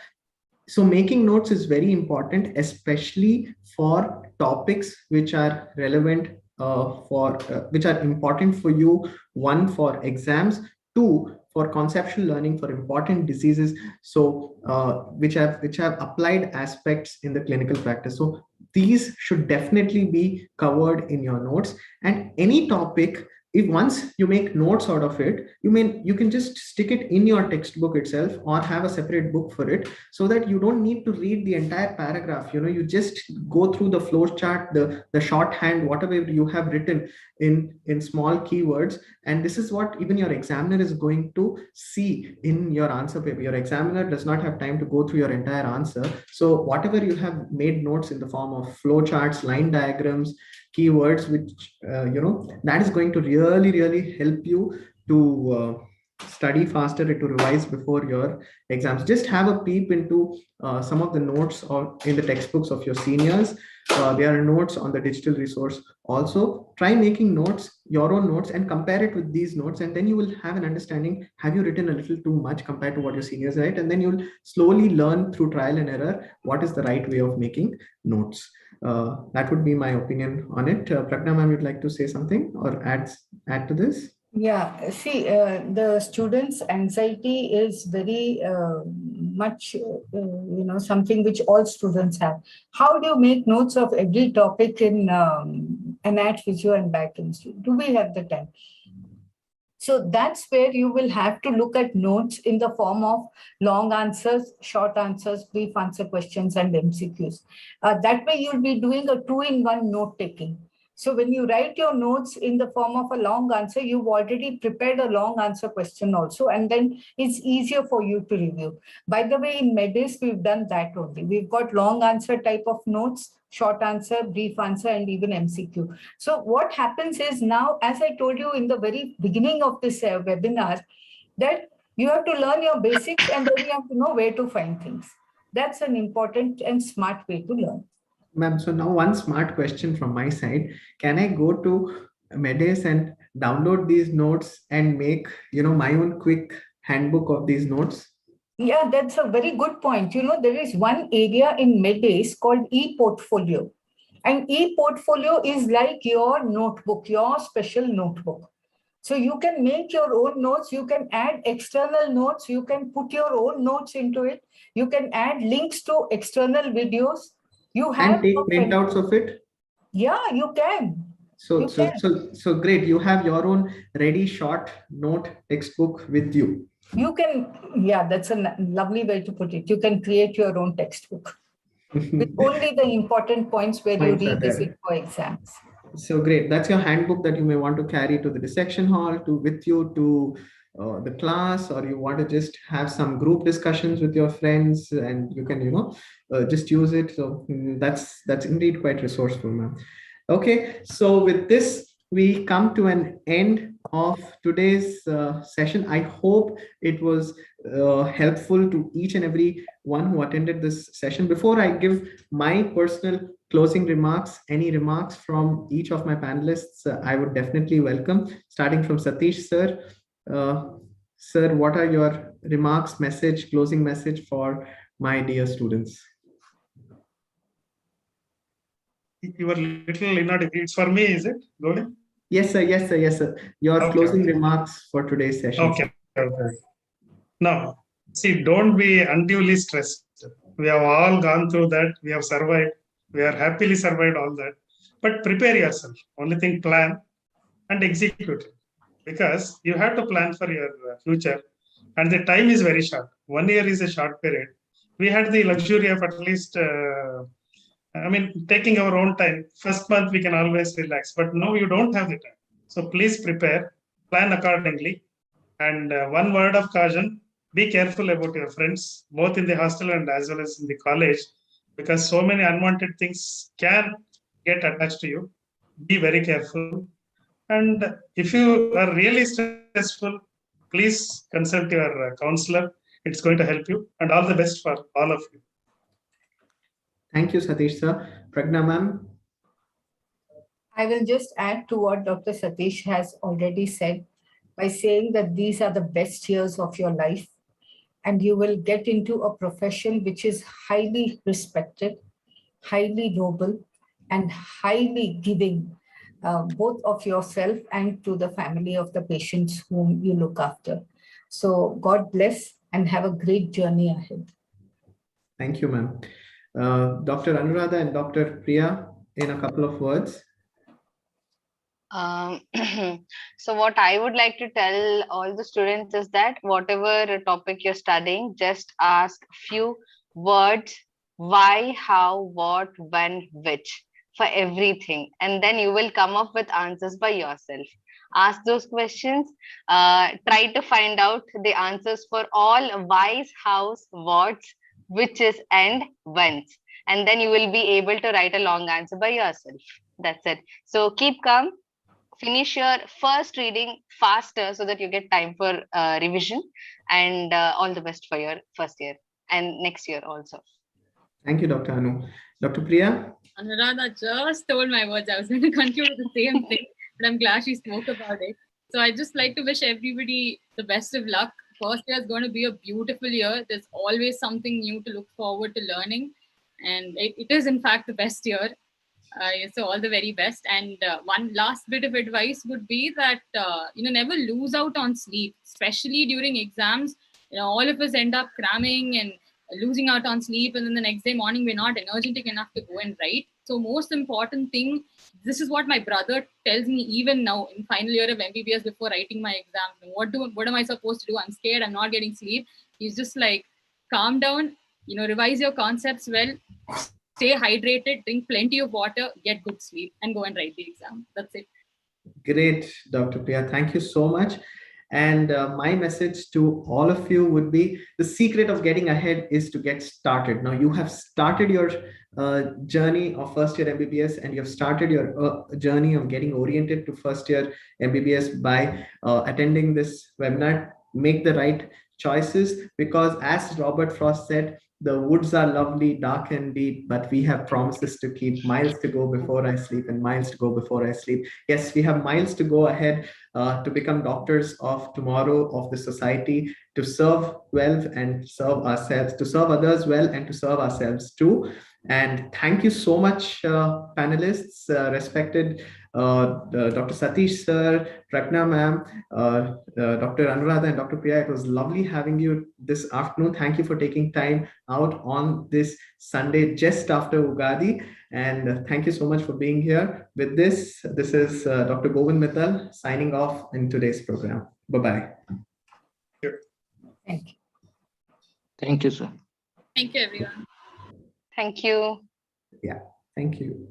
So making notes is very important, especially for topics which are relevant which are important for you. One, for exams. Two, for conceptual learning for important diseases. So which have applied aspects in the clinical practice. So these should definitely be covered in your notes. And any topic, if once you make notes out of it, you can just stick it in your textbook itself or have a separate book for it, so that you don't need to read the entire paragraph. You just go through the flow chart, the shorthand, whatever you have written in small keywords. And this is what even your examiner is going to see in your answer paper. Your examiner does not have time to go through your entire answer. So whatever you have made notes in the form of flow charts, line diagrams, keywords, which that is going to really help you to study faster, to revise before your exams. Just have a peep into some of the notes or in the textbooks of your seniors. There are notes on the digital resource also. Try making notes, your own notes, and compare it with these notes, and then you will have an understanding. Have you written a little too much compared to what your seniors write? And then you'll slowly learn through trial and error what is the right way of making notes. That would be my opinion on it. Pragna ma'am, you'd like to say something or add to this? Yeah, see, the students' anxiety is very much, something which all students have. How do you make notes of every topic in anat, physio, and biochemistry? Do we have the time? So that's where you will have to look at notes in the form of long answers, short answers, brief answer questions, and MCQs. That way you'll be doing a 2-in-1 note taking. So when you write your notes in the form of a long answer, you've already prepared a long answer question also, and then it's easier for you to review. By the way, in MedAce, we've done that only. We've got long answer type of notes, short answer, brief answer, and even MCQ. So what happens is now, as I told you in the very beginning of this webinar, that you have to learn your basics and then you have to know where to find things. That's an important and smart way to learn. Ma'am, so now one smart question from my side. Can I go to MedAce and download these notes and make, my own quick handbook of these notes? Yeah, that's a very good point. There is one area in MedAce called e-portfolio. And e-portfolio is like your notebook, your special notebook. So you can make your own notes. You can add external notes. You can put your own notes into it. You can add links to external videos. You have and take printouts of it? Yeah, you can. So great. You have your own ready short note textbook with you. You can, yeah, that's a lovely way to put it. You can create your own textbook with only the important points where you revisit for exams. So great. That's your handbook that you may want to carry to the dissection hall, with you to the class, or you want to just have some group discussions with your friends, and you can, just use it. So that's indeed quite resourceful, ma'am. Okay, so with this, we come to an end of today's session. I hope it was helpful to each and every one who attended this session. Before I give my personal closing remarks, any remarks from each of my panelists, I would definitely welcome, starting from Satish, sir. Sir, what are your remarks, closing message for my dear students? You were little inaudible. It's for me, is it? Golden? Yes, sir. Yes, sir. Yes, sir. Your closing remarks for today's session. Okay. Now, see, don't be unduly stressed. We have all gone through that. We have survived. We are happily survived all that. But prepare yourself. Only thing, plan and execute it. Because you have to plan for your future. And the time is very short. 1 year is a short period. We had the luxury of at least, taking our own time. First month, we can always relax. But now you don't have the time. So please prepare, plan accordingly. And one word of caution, be careful about your friends, both in the hostel and as well as in the college, because so many unwanted things can get attached to you. Be very careful. And if you are really stressful, please consult your counselor. It's going to help you. And all the best for all of you. Thank you, Satish, sir. Pragna, ma'am. I will just add to what Dr. Satish has already said by saying that these are the best years of your life, and you will get into a profession which is highly respected, highly noble, and highly giving, both of yourself and to the family of the patients whom you look after. So God bless and have a great journey ahead. Thank you, ma'am. Dr. Anuradha and Dr. Priya, in a couple of words. So what I would like to tell all the students is that whatever topic you're studying, just ask few words, why, how, what, when, which, for everything. And then you will come up with answers by yourself. Ask those questions, try to find out the answers for all whys, hows, whats, whiches, and whens. And then you will be able to write a long answer by yourself. That's it. So keep calm. Finish your first reading faster so that you get time for revision, and all the best for your first year and next year also. Thank you, Dr. Anu. Dr. Priya? Anuradha just told my words. I was going to conclude with the same thing, but I'm glad she spoke about it. So I just like to wish everybody the best of luck. First year is going to be a beautiful year. There's always something new to look forward to learning. And it is, in fact, the best year. So all the very best. And one last bit of advice would be that, never lose out on sleep, especially during exams. All of us end up cramming and losing out on sleep. And then the next day morning, we're not energetic enough to go and write. So most important thing, this is what my brother tells me even now in final year of MBBS before writing my exam. What am I supposed to do? I'm scared. I'm not getting sleep. He's just like, calm down, revise your concepts well. Stay hydrated, drink plenty of water, get good sleep, and go and write the exam. That's it. Great, Dr. Priya. Thank you so much. And my message to all of you would be, the secret of getting ahead is to get started. Now, you have started your journey of first year MBBS, and you have started your journey of getting oriented to first year MBBS by attending this webinar. Make the right choices, because as Robert Frost said, the woods are lovely, dark and deep, but we have promises to keep, miles to go before I sleep and miles to go before I sleep. Yes, we have miles to go ahead to become doctors of tomorrow of the society, to serve well and serve ourselves, to serve others well and to serve ourselves too. And thank you so much, panelists, respected Dr. Satish sir, Pragna ma'am, Dr. Anuradha and Dr. Priya. It was lovely having you this afternoon. Thank you for taking time out on this Sunday just after Ugadi. And thank you so much for being here. With this is Dr. Govind Mittal signing off in today's program. Bye-bye. Thank you. Thank you, sir. Thank you, everyone. Thank you. Yeah, thank you.